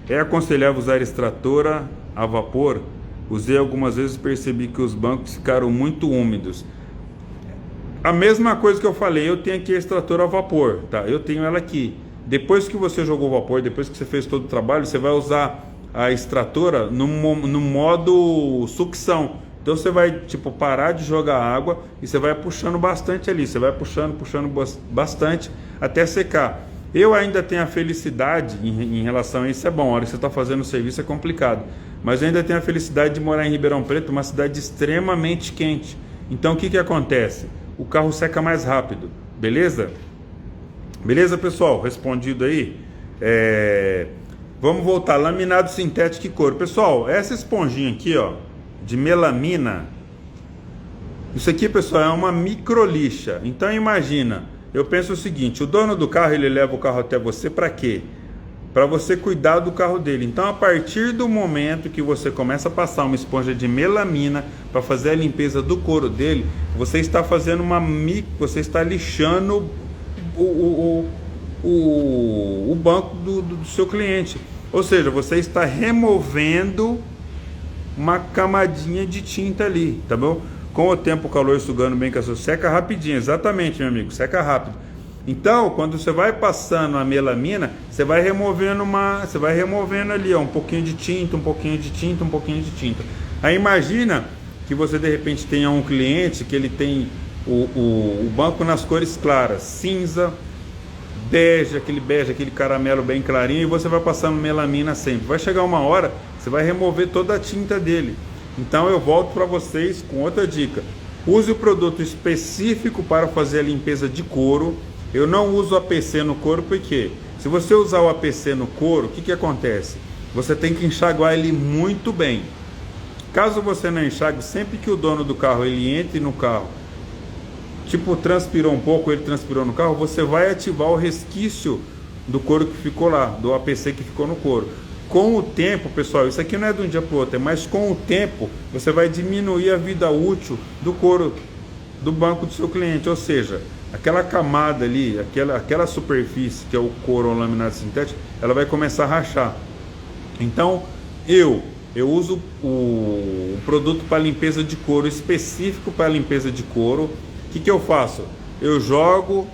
É aconselhável usar extratora a vapor? Usei algumas vezes e percebi que os bancos ficaram muito úmidos. A mesma coisa que eu falei, eu tenho aqui a extratora a vapor, tá? Eu tenho ela aqui. Depois que você jogou o vapor, depois que você fez todo o trabalho, você vai usar a extratora no modo sucção. Então você vai tipo parar de jogar água e você vai puxando bastante ali. Você vai puxando bastante até secar. Eu ainda tenho a felicidade em relação a isso, é bom, a hora que você está fazendo o serviço é complicado, mas eu ainda tenho a felicidade de morar em Ribeirão Preto, uma cidade extremamente quente. Então o que acontece? O carro seca mais rápido, beleza? Beleza, pessoal? Respondido aí? Vamos voltar, laminado sintético e couro. Pessoal, essa esponjinha aqui, ó, de melamina, isso aqui, pessoal, é uma micro lixa. Então imagina, eu penso o seguinte, o dono do carro, ele leva o carro até você para quê? Para você cuidar do carro dele. Então a partir do momento que você começa a passar uma esponja de melamina para fazer a limpeza do couro dele, você está fazendo você está lixando o banco do seu cliente. Ou seja, você está removendo uma camadinha de tinta ali, tá bom? Com o tempo, o calor sugando bem com a sua, seca rapidinho, exatamente, meu amigo, seca rápido. Então, quando você vai passando a melamina, você vai removendo ali, ó, um pouquinho de tinta, um pouquinho de tinta, um pouquinho de tinta. Aí imagina que você de repente tenha um cliente que ele tem o banco nas cores claras, cinza, bege, aquele caramelo bem clarinho, e você vai passando melamina sempre. Vai chegar uma hora, você vai remover toda a tinta dele. Então eu volto para vocês com outra dica. Use o produto específico para fazer a limpeza de couro. Eu não uso APC no couro porque se você usar o APC no couro, o que acontece? Você tem que enxaguar ele muito bem. Caso você não enxague, sempre que o dono do carro ele entre no carro, tipo transpirou um pouco, ele transpirou no carro, você vai ativar o resquício do couro que ficou lá, do APC que ficou no couro. Com o tempo, pessoal, isso aqui não é de um dia para o outro, mas com o tempo você vai diminuir a vida útil do couro do banco do seu cliente, ou seja, aquela camada ali, aquela superfície que é o couro ou laminado sintético, ela vai começar a rachar. Então eu uso o produto para limpeza de couro, específico para limpeza de couro. O que eu faço? Eu jogo,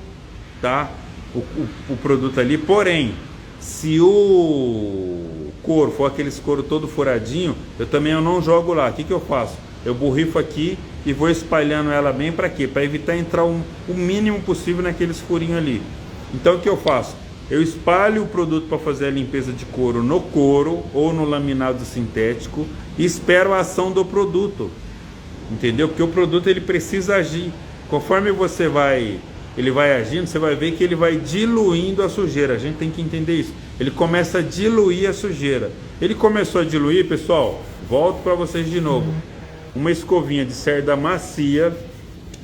tá, o produto ali, porém, se o couro for aqueles couro todo furadinho, eu não jogo lá. O que eu faço? Eu borrifo aqui e vou espalhando ela bem para quê? Para evitar entrar o mínimo possível naqueles furinhos ali. Então o que eu faço? Eu espalho o produto para fazer a limpeza de couro no couro ou no laminado sintético e espero a ação do produto, entendeu? Porque o produto ele precisa agir. Conforme ele vai agindo, você vai ver que ele vai diluindo a sujeira. A gente tem que entender isso. Ele começa a diluir a sujeira. Ele começou a diluir, pessoal, volto para vocês de novo. Uma escovinha de cerda macia,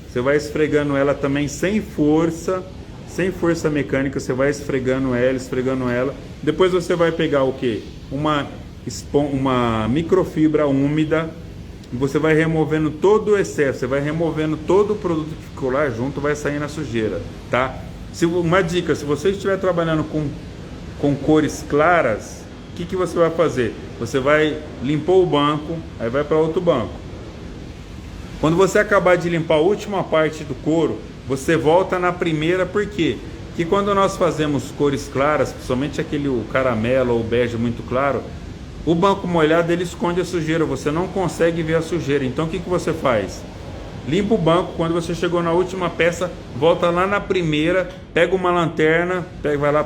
você vai esfregando ela também sem força mecânica, você vai esfregando ela. Depois você vai pegar o que? Uma microfibra úmida, e você vai removendo todo o excesso, você vai removendo todo o produto que ficou lá junto, vai sair na sujeira, tá? Uma dica, se você estiver trabalhando com cores claras, o que você vai fazer? Você vai limpar o banco, aí vai para outro banco. Quando você acabar de limpar a última parte do couro, você volta na primeira, por quê? Porque quando nós fazemos cores claras, principalmente o caramelo ou o bege muito claro, o banco molhado ele esconde a sujeira, você não consegue ver a sujeira. Então o que você faz? limpa o banco. Quando você chegou na última peça, volta lá na primeira, pega uma lanterna,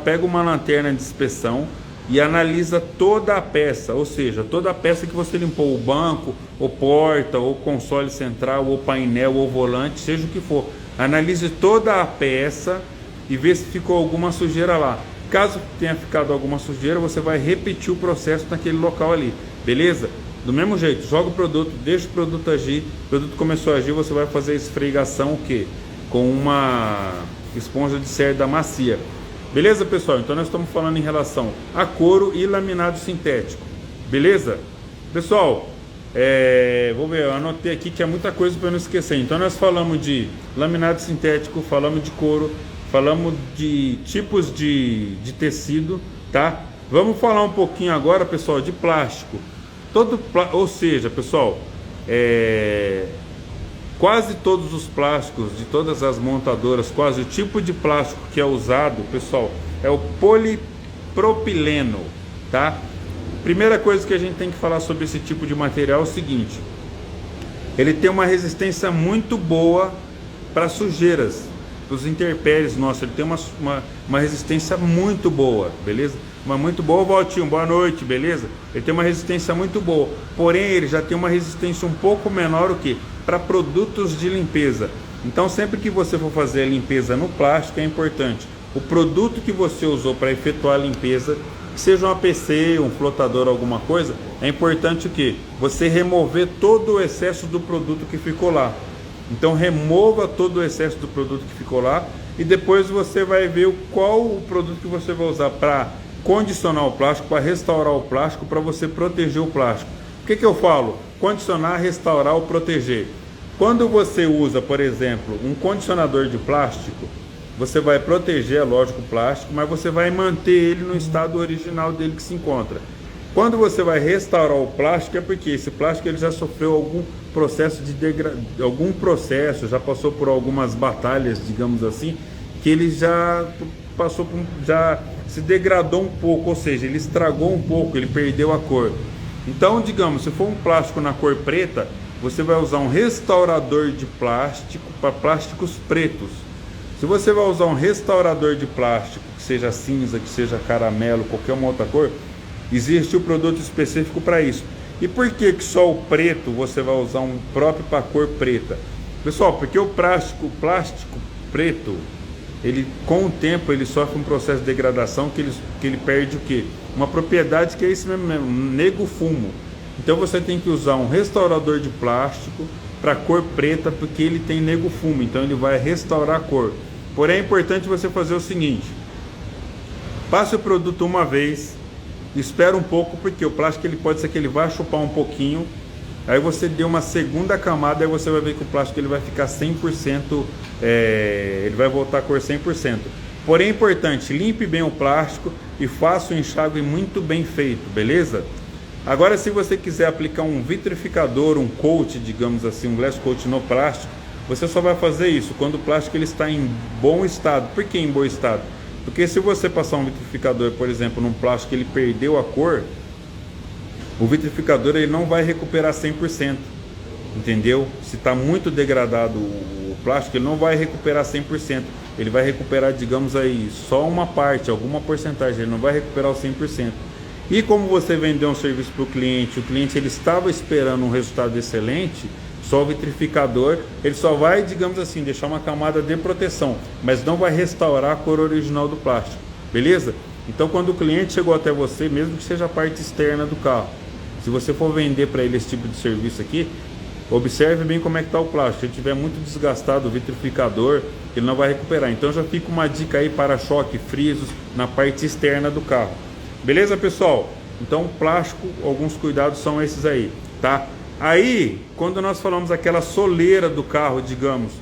pega uma lanterna de inspeção e analisa toda a peça, ou seja, toda a peça que você limpou, o banco, ou porta, ou console central, ou painel, ou volante, seja o que for. Analise toda a peça e vê se ficou alguma sujeira lá. Caso tenha ficado alguma sujeira, você vai repetir o processo naquele local ali, beleza? Do mesmo jeito, joga o produto, deixa o produto agir, o produto começou a agir, você vai fazer a esfregação o quê? Com uma esponja de cerda macia. Beleza, pessoal? Então nós estamos falando em relação a couro e laminado sintético. Beleza? Pessoal, vou ver, eu anotei aqui que é muita coisa para não esquecer. Então nós falamos de laminado sintético, falamos de couro, falamos de tipos de tecido, tá? Vamos falar um pouquinho agora, pessoal, de plástico. Ou seja, pessoal, quase todos os plásticos de todas as montadoras, quase o tipo de plástico que é usado, pessoal, é o polipropileno, tá? Primeira coisa que a gente tem que falar sobre esse tipo de material é o seguinte: ele tem uma resistência muito boa para sujeiras, para os intempéries. Nossa, ele tem uma resistência muito boa, beleza? Mas muito boa, Valtinho, boa noite, beleza? Ele tem uma resistência muito boa, porém ele já tem uma resistência um pouco menor o que? Para produtos de limpeza. Então sempre que você for fazer a limpeza no plástico, é importante o produto que você usou para efetuar a limpeza, que seja um APC, um flotador, alguma coisa, é importante o que? Você remover todo o excesso do produto que ficou lá. Então remova todo o excesso do produto que ficou lá e depois você vai ver qual o produto que você vai usar para condicionar o plástico, para restaurar o plástico, para você proteger o plástico. O que eu falo? Condicionar, restaurar ou proteger. Quando você usa, por exemplo, um condicionador de plástico, você vai proteger, é lógico, o plástico, mas você vai manter ele no estado original dele que se encontra. Quando você vai restaurar o plástico, é porque esse plástico ele já sofreu algum processo já passou por algumas batalhas, digamos assim, que ele já já se degradou um pouco, ou seja, ele estragou um pouco, ele perdeu a cor. Então, digamos, se for um plástico na cor preta, você vai usar um restaurador de plástico para plásticos pretos. Se você vai usar um restaurador de plástico, que seja cinza, que seja caramelo, qualquer uma outra cor, existe o produto específico para isso. E por que só o preto você vai usar um próprio para a cor preta? Pessoal, porque o plástico preto, ele com o tempo ele sofre um processo de degradação que ele perde o quê? Uma propriedade que é isso mesmo, nego fumo. Então você tem que usar um restaurador de plástico para cor preta, porque ele tem nego fumo, então ele vai restaurar a cor. Porém é importante você fazer o seguinte: passe o produto uma vez, espera um pouco, porque o plástico ele pode ser que ele vai chupar um pouquinho. Aí você deu uma segunda camada, aí você vai ver que o plástico ele vai ficar 100%, ele vai voltar a cor 100%. Porém é importante, limpe bem o plástico e faça o enxágue muito bem feito, beleza? Agora, se você quiser aplicar um vitrificador, um coat, digamos assim, um glass coat no plástico, você só vai fazer isso quando o plástico ele está em bom estado. Por que em bom estado? Porque se você passar um vitrificador, por exemplo, num plástico que ele perdeu a cor, o vitrificador ele não vai recuperar 100%, entendeu? Se está muito degradado o plástico, ele não vai recuperar 100%, ele vai recuperar, digamos aí, só uma parte, alguma porcentagem, ele não vai recuperar o 100%. E como você vendeu um serviço para o cliente ele estava esperando um resultado excelente, só o vitrificador, ele só vai, digamos assim, deixar uma camada de proteção, mas não vai restaurar a cor original do plástico, beleza? Então quando o cliente chegou até você, mesmo que seja a parte externa do carro, se você for vender para ele esse tipo de serviço aqui, observe bem como é que está o plástico. Se ele estiver muito desgastado, o vitrificador, ele não vai recuperar. Então já fica uma dica aí para choque, frisos na parte externa do carro. Beleza, pessoal? Então plástico, alguns cuidados são esses aí, tá? Aí, quando nós falamos aquela soleira do carro, digamos,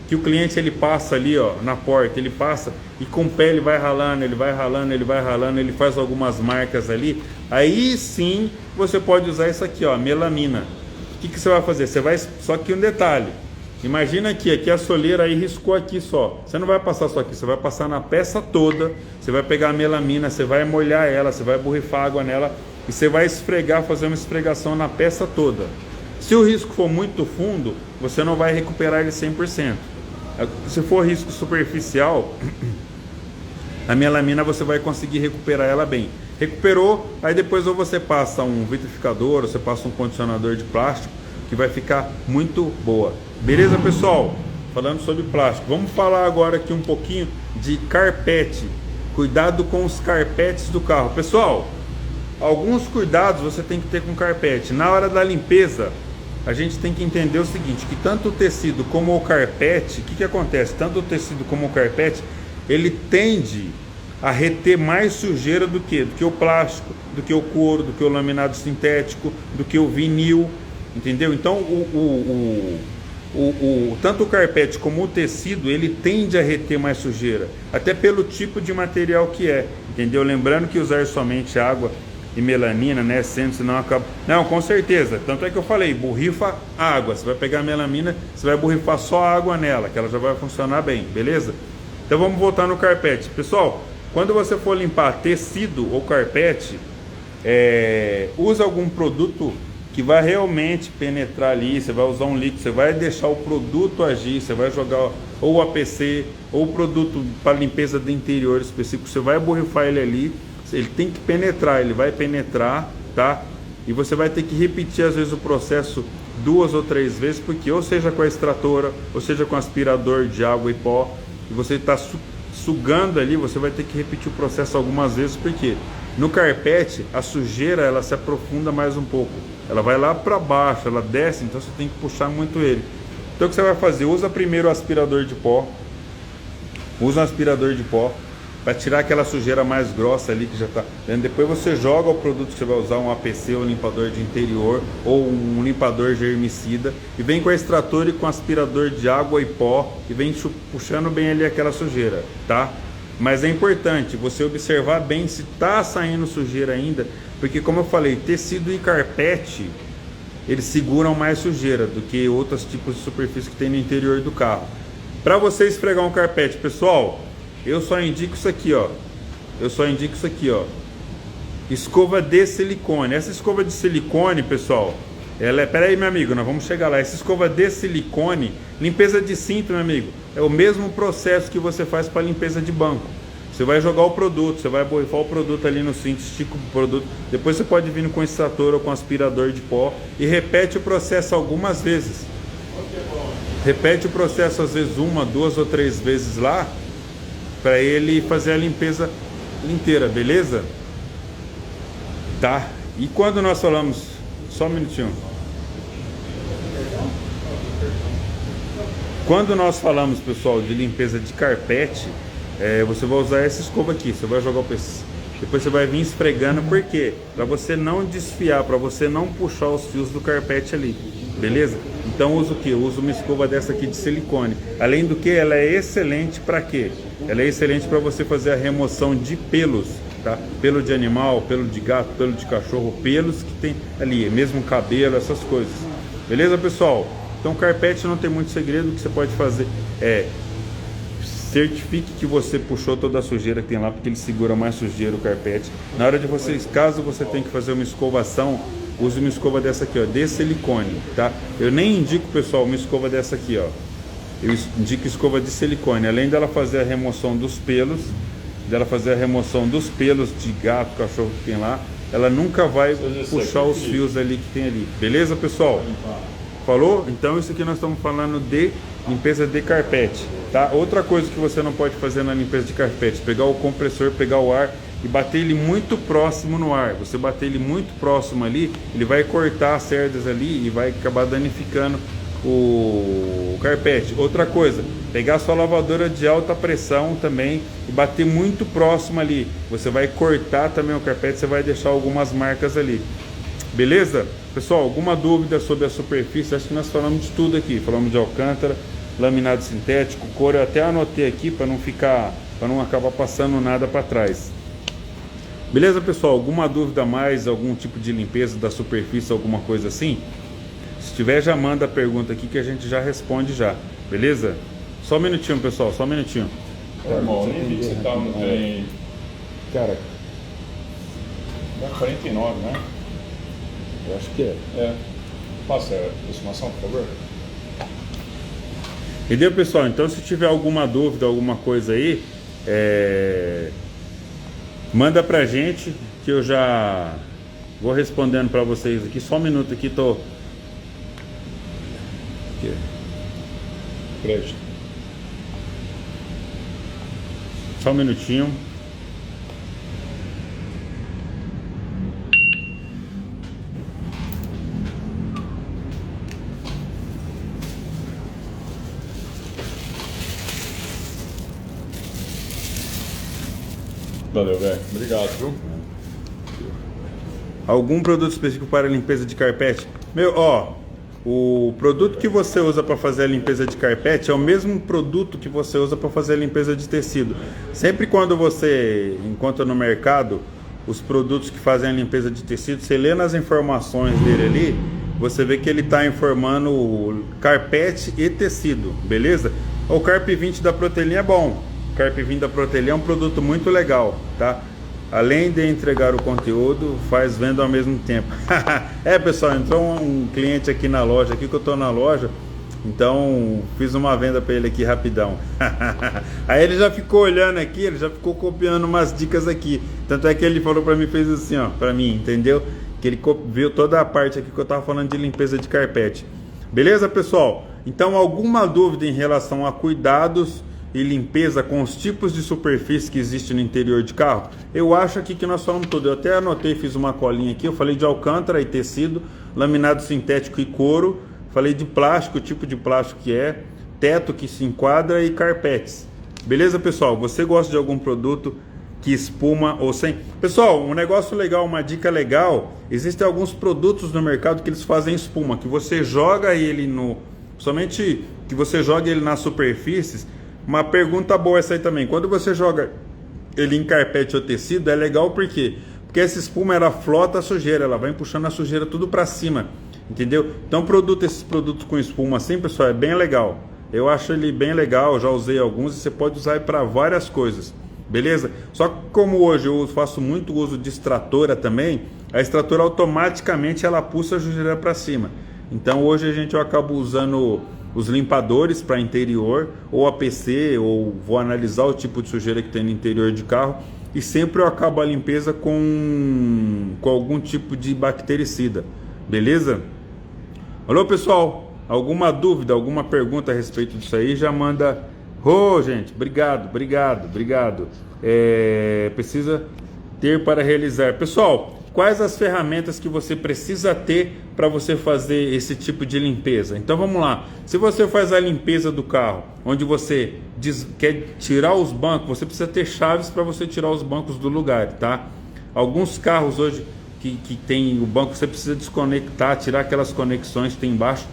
que o cliente ele passa ali, ó, na porta, ele passa e com o pé ele vai ralando, ele faz algumas marcas ali, aí sim você pode usar isso aqui, ó, melamina. O que você vai fazer? Você vai, só que um detalhe, imagina aqui a soleira aí riscou aqui só, você não vai passar só aqui, você vai passar na peça toda, você vai pegar a melamina, você vai molhar ela, você vai borrifar água nela e você vai esfregar, fazer uma esfregação na peça toda. Se o risco for muito fundo, você não vai recuperar ele 100%. Se for risco superficial, a melamina você vai conseguir recuperar ela bem. Recuperou, aí depois ou você passa um vitrificador, ou você passa um condicionador de plástico, que vai ficar muito boa. Beleza, pessoal? Falando sobre plástico, vamos falar agora aqui um pouquinho de carpete. Cuidado com os carpetes do carro. Pessoal, alguns cuidados você tem que ter com carpete. Na hora da limpeza, a gente tem que entender o seguinte, que tanto o tecido como o carpete, o que acontece? Tanto o tecido como o carpete, ele tende a reter mais sujeira do que o plástico, do que o couro, do que o laminado sintético, do que o vinil, entendeu? Então tanto o carpete como o tecido, ele tende a reter mais sujeira, até pelo tipo de material que é, entendeu? Lembrando que usar somente água e melanina, né, sendo, senão acaba... Não, com certeza, tanto é que eu falei, borrifa água, você vai pegar a melamina, você vai borrifar só água nela, que ela já vai funcionar bem, beleza? Então vamos voltar no carpete. Pessoal, quando você for limpar tecido ou carpete, usa algum produto que vai realmente penetrar ali. Você vai usar um líquido, você vai deixar o produto agir, você vai jogar ou o APC ou o produto para limpeza de interior específico, você vai borrifar ele ali, ele tem que penetrar, ele vai penetrar, tá? E você vai ter que repetir às vezes o processo 2 ou 3 vezes, porque ou seja com a extratora, ou seja com aspirador de água e pó, e você está sugando ali, você vai ter que repetir o processo algumas vezes, porque no carpete a sujeira ela se aprofunda mais um pouco, ela vai lá para baixo, ela desce, então você tem que puxar muito ele. Então o que você vai fazer? Usa primeiro o aspirador de pó, para tirar aquela sujeira mais grossa ali que já está dentro. Depois você joga o produto que você vai usar, um APC, um limpador de interior ou um limpador germicida, e vem com a extrator e com aspirador de água e pó e vem puxando bem ali aquela sujeira, tá? Mas é importante você observar bem se está saindo sujeira ainda, porque como eu falei, tecido e carpete, eles seguram mais sujeira do que outros tipos de superfície que tem no interior do carro. Para você esfregar um carpete, pessoal, eu só indico isso aqui, ó. Escova de silicone. Essa escova de silicone, pessoal, ela é... Pera aí, meu amigo, nós vamos chegar lá. Essa escova de silicone, limpeza de cinto, meu amigo, é o mesmo processo que você faz para limpeza de banco. Você vai jogar o produto, você vai borrifar o produto ali no cinto, estica o produto. Depois você pode vir com extrator ou com aspirador de pó e repete o processo algumas vezes. Repete o processo às vezes 1, 2 ou 3 vezes lá, para ele fazer a limpeza inteira, beleza? Tá? E quando nós falamos... Só um minutinho. Quando nós falamos, pessoal, de limpeza de carpete, você vai usar essa escova aqui. Você vai jogar o PC. Depois você vai vir esfregando, por quê? Para você não desfiar, para você não puxar os fios do carpete ali, beleza? Então usa o que? Usa uma escova dessa aqui de silicone. Além do que, ela é excelente para quê? Ela é excelente para você fazer a remoção de pelos, tá? Pelo de animal, pelo de gato, pelo de cachorro, pelos que tem ali, mesmo cabelo, essas coisas. Beleza, pessoal? Então carpete não tem muito segredo. O que você pode fazer certifique que você puxou toda a sujeira que tem lá, porque ele segura mais sujeira o carpete. Na hora de vocês, caso você tenha que fazer uma escovação, use uma escova dessa aqui, ó, de silicone, tá? Eu nem indico, pessoal, uma escova dessa aqui, ó. Eu indico escova de silicone. Além dela fazer a remoção dos pelos, de gato, cachorro que tem lá, ela nunca vai puxar os fios ali que tem ali. Beleza, pessoal? Falou? Então isso aqui nós estamos falando de limpeza de carpete, tá? Outra coisa que você não pode fazer na limpeza de carpete, pegar o compressor, pegar o ar e bater ele muito próximo no ar. Você bater ele muito próximo ali, ele vai cortar as cerdas ali e vai acabar danificando o carpete. Outra coisa, pegar a sua lavadora de alta pressão também e bater muito próximo ali. Você vai cortar também o carpete, você vai deixar algumas marcas ali. Beleza? Pessoal, alguma dúvida sobre a superfície? Acho que nós falamos de tudo aqui. Falamos de alcântara, laminado sintético, couro. Eu até anotei aqui para não acabar passando nada para trás. Beleza, pessoal? Alguma dúvida a mais? Algum tipo de limpeza da superfície, alguma coisa assim? Se tiver, já manda a pergunta aqui que a gente já responde já. Beleza? Só um minutinho, pessoal. Só um minutinho. Irmão, nem vi que você tá no trem. Cara, Dá 49, né? eu acho que é. É. Passa a aproximação, por favor. Entendeu, pessoal? Então, se tiver alguma dúvida, alguma coisa aí, manda pra gente que eu já vou respondendo pra vocês aqui. Só um minuto aqui, tô... Aqui. Crédito. Só um minutinho. Valeu, velho. Obrigado, viu? Algum produto específico para limpeza de carpete? Meu, ó, o produto que você usa para fazer a limpeza de carpete é o mesmo produto que você usa para fazer a limpeza de tecido. Sempre quando você encontra no mercado os produtos que fazem a limpeza de tecido, você lê nas informações dele ali, você vê que ele está informando carpete e tecido, beleza? O Carp 20 da Protelinha é bom. O Carp 20 da Protelinha é um produto muito legal, tá? Além de entregar o conteúdo, faz venda ao mesmo tempo. Pessoal, entrou um cliente aqui na loja, aqui que eu tô na loja, então fiz uma venda para ele aqui rapidão. Aí ele já ficou olhando aqui, ele já ficou copiando umas dicas aqui. Tanto é que ele falou para mim, fez assim, ó, para mim, entendeu? Que ele viu toda a parte aqui que eu tava falando de limpeza de carpete. Beleza, pessoal? Então, alguma dúvida em relação a cuidados e limpeza com os tipos de superfície que existem no interior de carro? Eu acho aqui que nós falamos tudo. Eu até anotei, fiz uma colinha aqui. Eu falei de alcântara e tecido, laminado sintético e couro. Falei de plástico, o tipo de plástico que é, teto que se enquadra e carpetes. Beleza, pessoal? Você gosta de algum produto que espuma ou sem? Pessoal, um negócio legal, uma dica legal. Existem alguns produtos no mercado que eles fazem espuma, que você joga ele no... Somente que você joga ele nas superfícies. Uma pergunta boa essa aí também. Quando você joga ele em carpete ou tecido, é legal por quê? Porque essa espuma, ela flota a sujeira, ela vai puxando a sujeira tudo para cima, entendeu? Então, esses produtos com espuma assim, pessoal, é bem legal. Eu acho ele bem legal, já usei alguns e você pode usar para várias coisas, beleza? Só que como hoje eu faço muito uso de extratora também, a extratora automaticamente ela puxa a sujeira para cima. Então, hoje eu acabo usando os limpadores para interior, ou APC, ou vou analisar o tipo de sujeira que tem no interior de carro, e sempre eu acabo a limpeza com algum tipo de bactericida, beleza? Alô, pessoal, alguma dúvida, alguma pergunta a respeito disso aí, já manda. Gente, obrigado. Precisa ter para realizar. Pessoal, quais as ferramentas que você precisa ter para você fazer esse tipo de limpeza? Então vamos lá. Se você faz a limpeza do carro, onde você quer tirar os bancos, você precisa ter chaves para você tirar os bancos do lugar, tá? Alguns carros hoje que tem o banco, você precisa desconectar, tirar aquelas conexões que tem embaixo.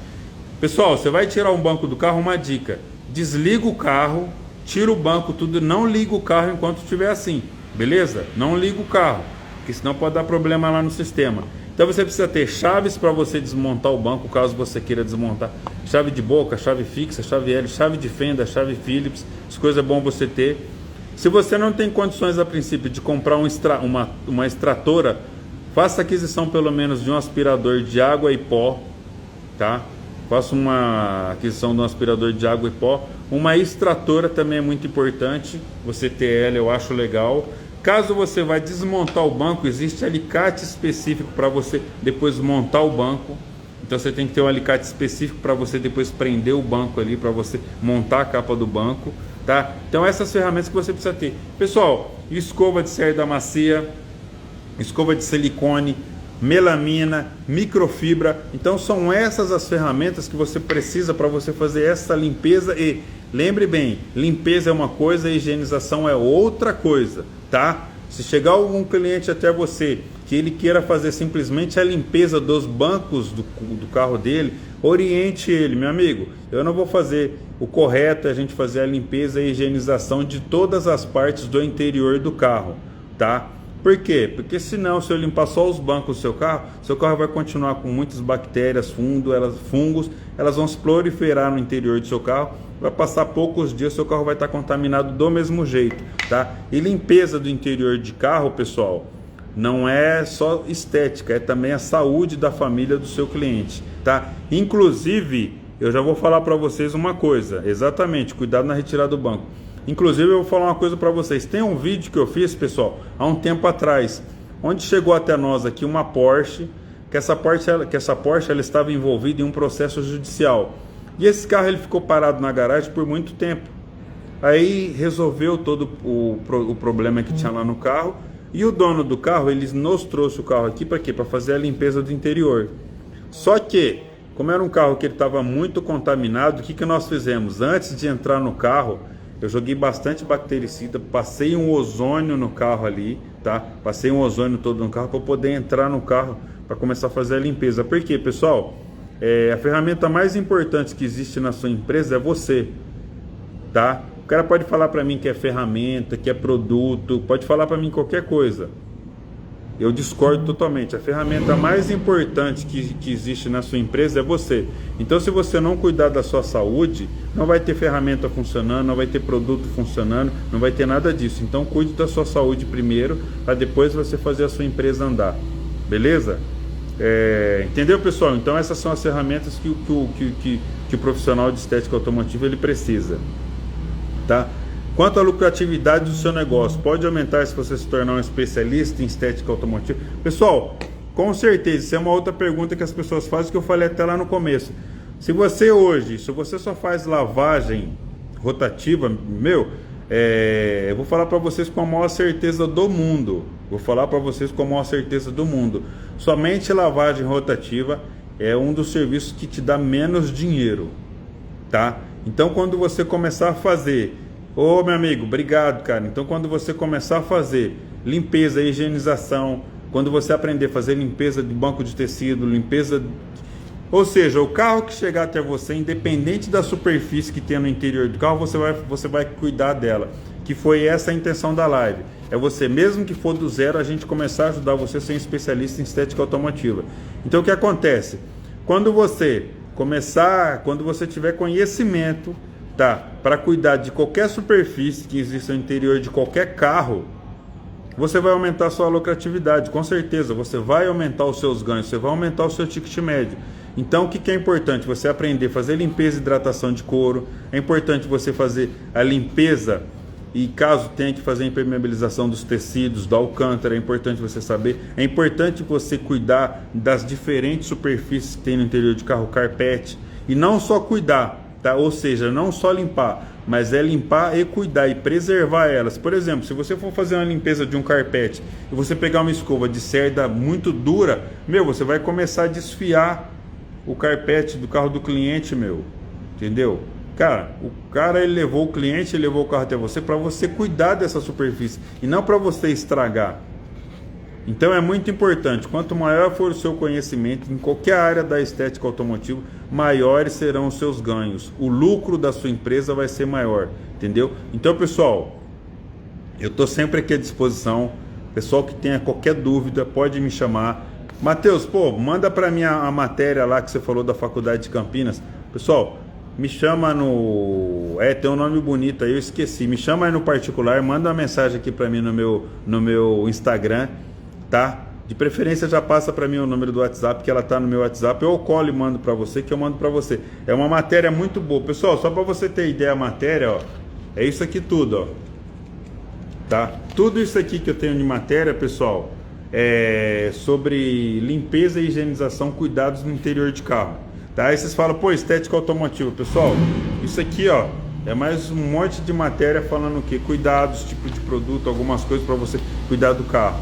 Pessoal, você vai tirar um banco do carro, uma dica: desliga o carro, tira o banco, tudo, não liga o carro enquanto estiver assim, beleza? Não liga o carro, porque senão pode dar problema lá no sistema. Então você precisa ter chaves para você desmontar o banco, caso você queira desmontar. Chave de boca, chave fixa, chave L, chave de fenda, chave Phillips. As coisas é bom você ter. Se você não tem condições a princípio de comprar uma extratora, faça aquisição pelo menos de um aspirador de água e pó, tá? Faça uma aquisição de um aspirador de água e pó. Uma extratora também é muito importante, você ter ela, eu acho legal. Caso você vai desmontar o banco, existe alicate específico para você depois montar o banco. Então você tem que ter um alicate específico para você depois prender o banco ali, para você montar a capa do banco, tá? Então essas ferramentas que você precisa ter. Pessoal, escova de cerda macia, escova de silicone, melamina, microfibra. Então são essas as ferramentas que você precisa para você fazer essa limpeza. E lembre bem, limpeza é uma coisa, higienização é outra coisa, tá? Se chegar algum cliente até você que ele queira fazer simplesmente a limpeza dos bancos do carro dele, oriente ele: meu amigo, eu não vou fazer, o correto é a gente fazer a limpeza e higienização de todas as partes do interior do carro, tá? Por quê? Porque senão, se eu limpar só os bancos do seu carro vai continuar com muitas bactérias, fungos, elas vão se proliferar no interior do seu carro, vai passar poucos dias, seu carro vai estar contaminado do mesmo jeito, tá? E limpeza do interior de carro, pessoal, não é só estética, é também a saúde da família do seu cliente, tá? Inclusive, eu já vou falar para vocês uma coisa, exatamente, cuidado na retirada do banco. Inclusive, eu vou falar uma coisa para vocês. Tem um vídeo que eu fiz, pessoal, há um tempo atrás, onde chegou até nós aqui uma Porsche, que essa Porsche ela estava envolvida em um processo judicial. E esse carro ele ficou parado na garagem por muito tempo. Aí resolveu todo o problema que tinha lá no carro. E o dono do carro, ele nos trouxe o carro aqui para quê? Para fazer a limpeza do interior. Só que, como era um carro que ele estava muito contaminado, o que nós fizemos? Antes de entrar no carro, eu joguei bastante bactericida, passei um ozônio no carro ali, tá? Passei um ozônio todo no carro para poder entrar no carro para começar a fazer a limpeza. Por quê, pessoal? A ferramenta mais importante que existe na sua empresa é você, tá? O cara pode falar para mim que é ferramenta, que é produto, pode falar para mim qualquer coisa. Eu discordo totalmente. A ferramenta mais importante que existe na sua empresa é você. Então, se você não cuidar da sua saúde, não vai ter ferramenta funcionando, não vai ter produto funcionando, não vai ter nada disso. Então, cuide da sua saúde primeiro, para depois você fazer a sua empresa andar. Beleza? Entendeu, pessoal? Então, essas são as ferramentas que o profissional de estética automotiva ele precisa. Tá? Quanto à lucratividade do seu negócio, pode aumentar se você se tornar um especialista em estética automotiva? Pessoal, com certeza, isso é uma outra pergunta que as pessoas fazem, que eu falei até lá no começo. Se você só faz lavagem rotativa, eu vou falar para vocês com a maior certeza do mundo. Somente lavagem rotativa é um dos serviços que te dá menos dinheiro, tá? Então, quando você começar a fazer, meu amigo, obrigado, cara. Então, quando você começar a fazer limpeza, higienização, quando você aprender a fazer limpeza de banco de tecido, ou seja, o carro que chegar até você, independente da superfície que tem no interior do carro, você vai cuidar dela. Que foi essa a intenção da live. É você, mesmo que for do zero, a gente começar a ajudar você a ser um especialista em estética automotiva. Então, o que acontece? Quando você tiver conhecimento, tá, para cuidar de qualquer superfície que exista no interior de qualquer carro, você vai aumentar a sua lucratividade, com certeza. Você vai aumentar os seus ganhos, você vai aumentar o seu ticket médio. Então, o que é importante? Você aprender a fazer limpeza e hidratação de couro. É importante você fazer a limpeza e, caso tenha que fazer a impermeabilização dos tecidos, da alcântara, é importante você saber. É importante você cuidar das diferentes superfícies que tem no interior de carro, carpete. E não só cuidar, tá? Ou seja, não só limpar, mas é limpar e cuidar e preservar elas. Por exemplo, se você for fazer uma limpeza de um carpete e você pegar uma escova de cerda muito dura, você vai começar a desfiar o carpete do carro do cliente, entendeu? Cara, o cara ele levou o cliente, ele levou o carro até você para você cuidar dessa superfície e não para você estragar. Então é muito importante, quanto maior for o seu conhecimento em qualquer área da estética automotiva, maiores serão os seus ganhos. O lucro da sua empresa vai ser maior, entendeu? Então, pessoal, eu estou sempre aqui à disposição. Pessoal que tenha qualquer dúvida, pode me chamar. Matheus, manda para mim a matéria lá que você falou da Faculdade de Campinas. Pessoal, me chama no... tem um nome bonito aí, eu esqueci. Me chama aí no particular, manda uma mensagem aqui para mim no meu Instagram, tá? De preferência já passa para mim o número do WhatsApp, que ela tá no meu WhatsApp. Eu colo e mando para você, que eu mando para você. É uma matéria muito boa. Pessoal, só para você ter ideia, a matéria, é isso aqui tudo, tá? Tudo isso aqui que eu tenho de matéria, pessoal, é sobre limpeza e higienização, cuidados no interior de carro, tá? Aí vocês falam, estética automotiva. Pessoal, isso aqui, é mais um monte de matéria falando o quê? Cuidados, tipo de produto, algumas coisas para você cuidar do carro,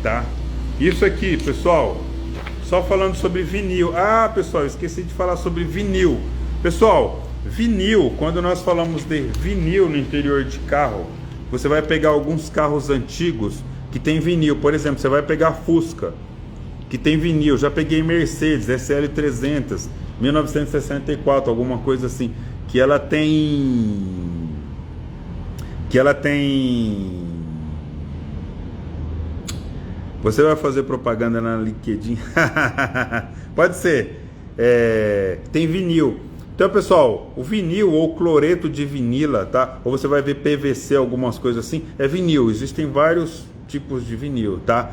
tá? Isso aqui, pessoal, só falando sobre vinil. Pessoal, esqueci de falar sobre vinil. Pessoal, vinil, quando nós falamos de vinil no interior de carro, você vai pegar alguns carros antigos que tem vinil. Por exemplo, você vai pegar Fusca, que tem vinil. Já peguei Mercedes SL300 1964, alguma coisa assim, que ela tem você vai fazer propaganda na LinkedIn? Pode ser. Tem vinil. Então, pessoal, o vinil ou cloreto de vinila, tá? Ou você vai ver PVC, algumas coisas assim, é vinil. Existem vários tipos de vinil, tá?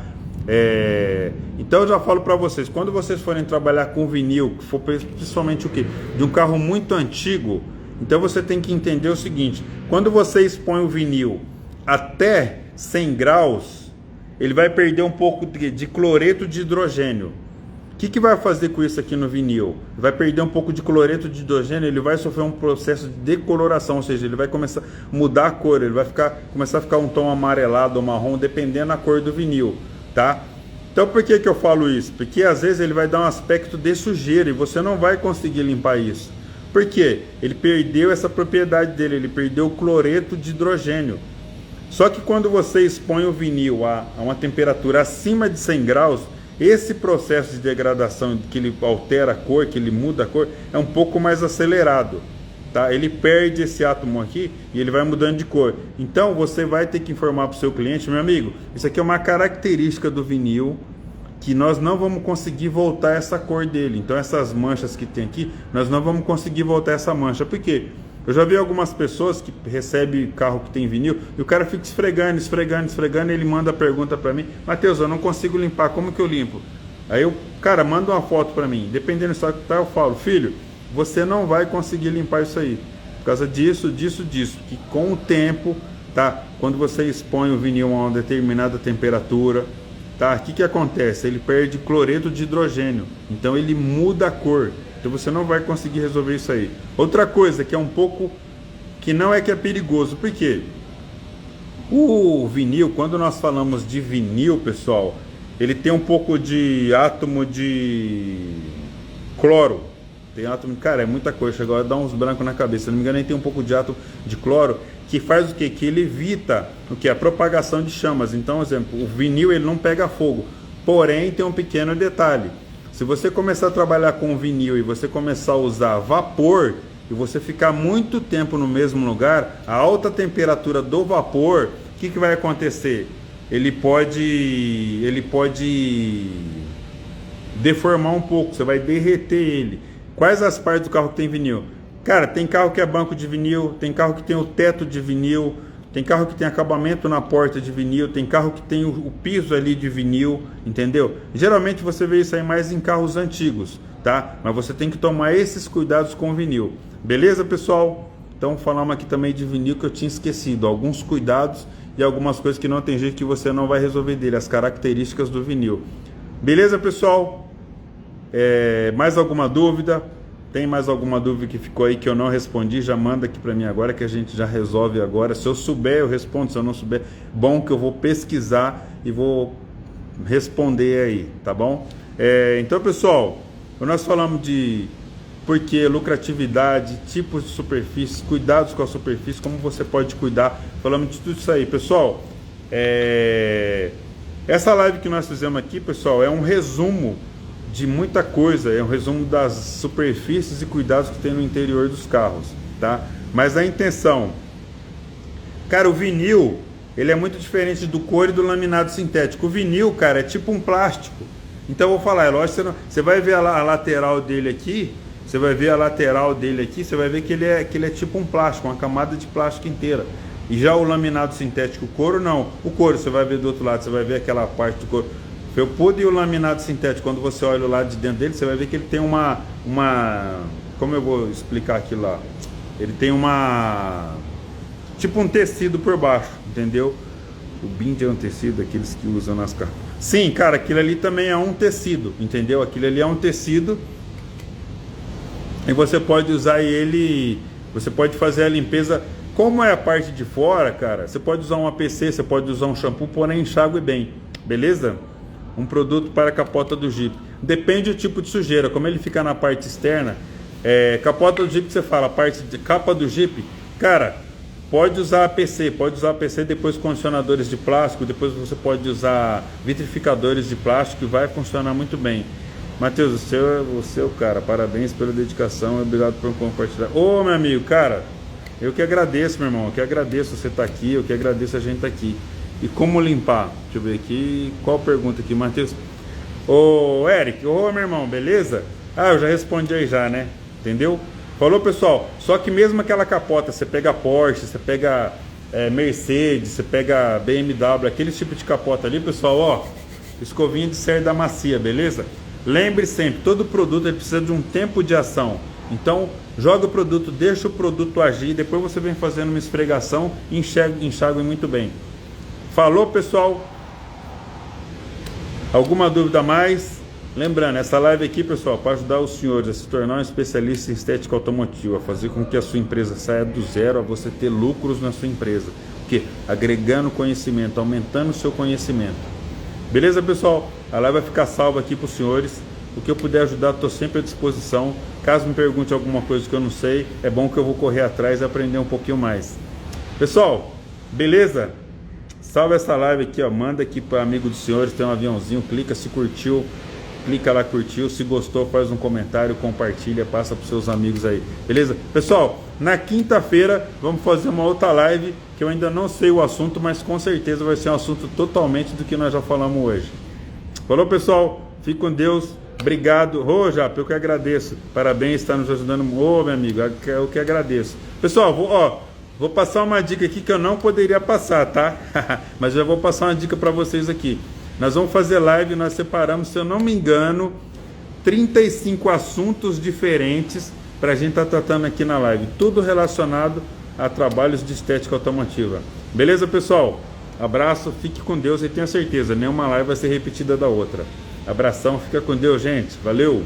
Então eu já falo para vocês, quando vocês forem trabalhar com vinil, que for principalmente o quê? De um carro muito antigo, então você tem que entender o seguinte: quando você expõe o vinil até 100 graus, ele vai perder um pouco de cloreto de hidrogênio. O que vai fazer com isso aqui no vinil? Vai perder um pouco de cloreto de hidrogênio, ele vai sofrer um processo de decoloração, ou seja, ele vai começar a mudar a cor, ele vai começar a ficar um tom amarelado ou marrom, dependendo da cor do vinil, tá? Então por que eu falo isso? Porque às vezes ele vai dar um aspecto de sujeira e você não vai conseguir limpar isso. Por quê? Ele perdeu essa propriedade dele, ele perdeu o cloreto de hidrogênio. Só que quando você expõe o vinil a uma temperatura acima de 100 graus, esse processo de degradação, que ele altera a cor, que ele muda a cor, é um pouco mais acelerado, tá? Ele perde esse átomo aqui e ele vai mudando de cor. Então você vai ter que informar para o seu cliente: meu amigo, isso aqui é uma característica do vinil que nós não vamos conseguir voltar essa cor dele. Então essas manchas que tem aqui, nós não vamos conseguir voltar essa mancha. Por quê? Eu já vi algumas pessoas que recebem carro que tem vinil e o cara fica esfregando, e ele manda a pergunta para mim: Matheus, eu não consigo limpar, como que eu limpo? Aí o cara manda uma foto para mim, dependendo só que tá, eu falo: filho, você não vai conseguir limpar isso aí, por causa disso, que com o tempo, tá? Quando você expõe o vinil a uma determinada temperatura, tá? O que acontece? Ele perde cloreto de hidrogênio, então ele muda a cor. Então você não vai conseguir resolver isso aí. Outra coisa que é um pouco, que não é que é perigoso, por quê? O vinil, quando nós falamos de vinil, pessoal, ele tem um pouco de átomo de cloro. Tem átomo, cara, é muita coisa, chegou a dar uns brancos na cabeça. Se não me engano, ele tem um pouco de átomo de cloro, que faz o quê? Que ele evita o que? A propagação de chamas. Então, por exemplo, o vinil ele não pega fogo. Porém, tem um pequeno detalhe. Se você começar a trabalhar com vinil e você começar a usar vapor e você ficar muito tempo no mesmo lugar, a alta temperatura do vapor, o que vai acontecer? Ele pode deformar um pouco, você vai derreter ele. Quais as partes do carro que tem vinil? Cara, tem carro que é banco de vinil, tem carro que tem o teto de vinil, tem carro que tem acabamento na porta de vinil, tem carro que tem o piso ali de vinil, entendeu? Geralmente você vê isso aí mais em carros antigos, tá? Mas você tem que tomar esses cuidados com o vinil. Beleza, pessoal? Então falamos aqui também de vinil que eu tinha esquecido. Alguns cuidados e algumas coisas que não tem jeito que você não vai resolver dele. As características do vinil. Beleza, pessoal? Mais alguma dúvida? Tem mais alguma dúvida que ficou aí que eu não respondi? Já manda aqui para mim agora que a gente já resolve agora. Se eu souber, eu respondo. Se eu não souber, bom que eu vou pesquisar e vou responder aí, tá bom? Então, pessoal, nós falamos de porquê, lucratividade, tipos de superfícies, cuidados com a superfície, como você pode cuidar. Falamos de tudo isso aí, pessoal. Essa live que nós fizemos aqui, pessoal, é um resumo de muita coisa, é um resumo das superfícies e cuidados que tem no interior dos carros, tá? Mas a intenção, cara, o vinil, ele é muito diferente do couro e do laminado sintético. O vinil, cara, é tipo um plástico. Então eu vou falar, é lógico, você vai ver a lateral dele aqui, você vai ver que ele é tipo um plástico, uma camada de plástico inteira. E já o laminado sintético, o couro não. O couro, você vai ver do outro lado, você vai ver aquela parte do couro. Felpudo e o laminado sintético, quando você olha o lado de dentro dele, você vai ver que ele tem uma como eu vou explicar aqui lá? Ele tem tipo um tecido por baixo, entendeu? O bind é um tecido, aqueles que usam nas carros. Sim, cara, aquilo ali também é um tecido, entendeu? Aquilo ali é um tecido e você pode usar ele, você pode fazer a limpeza. Como é a parte de fora, cara, você pode usar um APC, você pode usar um shampoo, porém enxague bem, beleza? Um produto para a capota do Jeep. Depende do tipo de sujeira. Como ele fica na parte externa, capota do Jeep, você fala, parte de capa do Jeep, cara, pode usar APC, depois condicionadores de plástico, depois você pode usar vitrificadores de plástico e vai funcionar muito bem. Matheus, o seu cara, parabéns pela dedicação e obrigado por compartilhar. Ô, meu amigo, cara, eu que agradeço, meu irmão, eu que agradeço você estar aqui, eu que agradeço a gente estar aqui. E como limpar? Deixa eu ver aqui. Qual pergunta aqui, Matheus? Ô, Eric, ô, meu irmão, beleza? Eu já respondi aí já, né? Entendeu? Falou, pessoal. Só que mesmo aquela capota, você pega Porsche, você pega Mercedes, você pega BMW, aquele tipo de capota ali, pessoal, ó. escovinha de cerda macia, beleza? Lembre sempre, todo produto ele precisa de um tempo de ação. Então, joga o produto, deixa o produto agir, depois você vem fazendo uma esfregação e enxague muito bem. Falou, pessoal? Alguma dúvida a mais? Lembrando, essa live aqui, pessoal, para ajudar os senhores a se tornar um especialista em estética automotiva, a fazer com que a sua empresa saia do zero, a você ter lucros na sua empresa. Porque agregando conhecimento, aumentando o seu conhecimento. Beleza, pessoal? A live vai ficar salva aqui para os senhores. O que eu puder ajudar, estou sempre à disposição. Caso me pergunte alguma coisa que eu não sei, é bom que eu vou correr atrás e aprender um pouquinho mais. Pessoal, beleza? Salve essa live aqui, ó. Manda aqui para amigo dos senhores, tem um aviãozinho, clica se curtiu. Clica lá, curtiu, se gostou faz um comentário, compartilha, passa para os seus amigos aí, beleza? Pessoal, na quinta-feira vamos fazer uma outra live, que eu ainda não sei o assunto, mas com certeza vai ser um assunto totalmente do que nós já falamos hoje. Falou, pessoal? Fique com Deus, obrigado. Ô, Japa, eu que agradeço, parabéns, está nos ajudando. Ô, meu amigo, eu que agradeço. Pessoal, vou passar uma dica aqui que eu não poderia passar, tá? Mas eu vou passar uma dica para vocês aqui. Nós vamos fazer live, nós separamos, se eu não me engano, 35 assuntos diferentes para a gente estar tratando aqui na live. Tudo relacionado a trabalhos de estética automotiva. Beleza, pessoal? Abraço, fique com Deus e tenha certeza, nenhuma live vai ser repetida da outra. Abração, fica com Deus, gente. Valeu!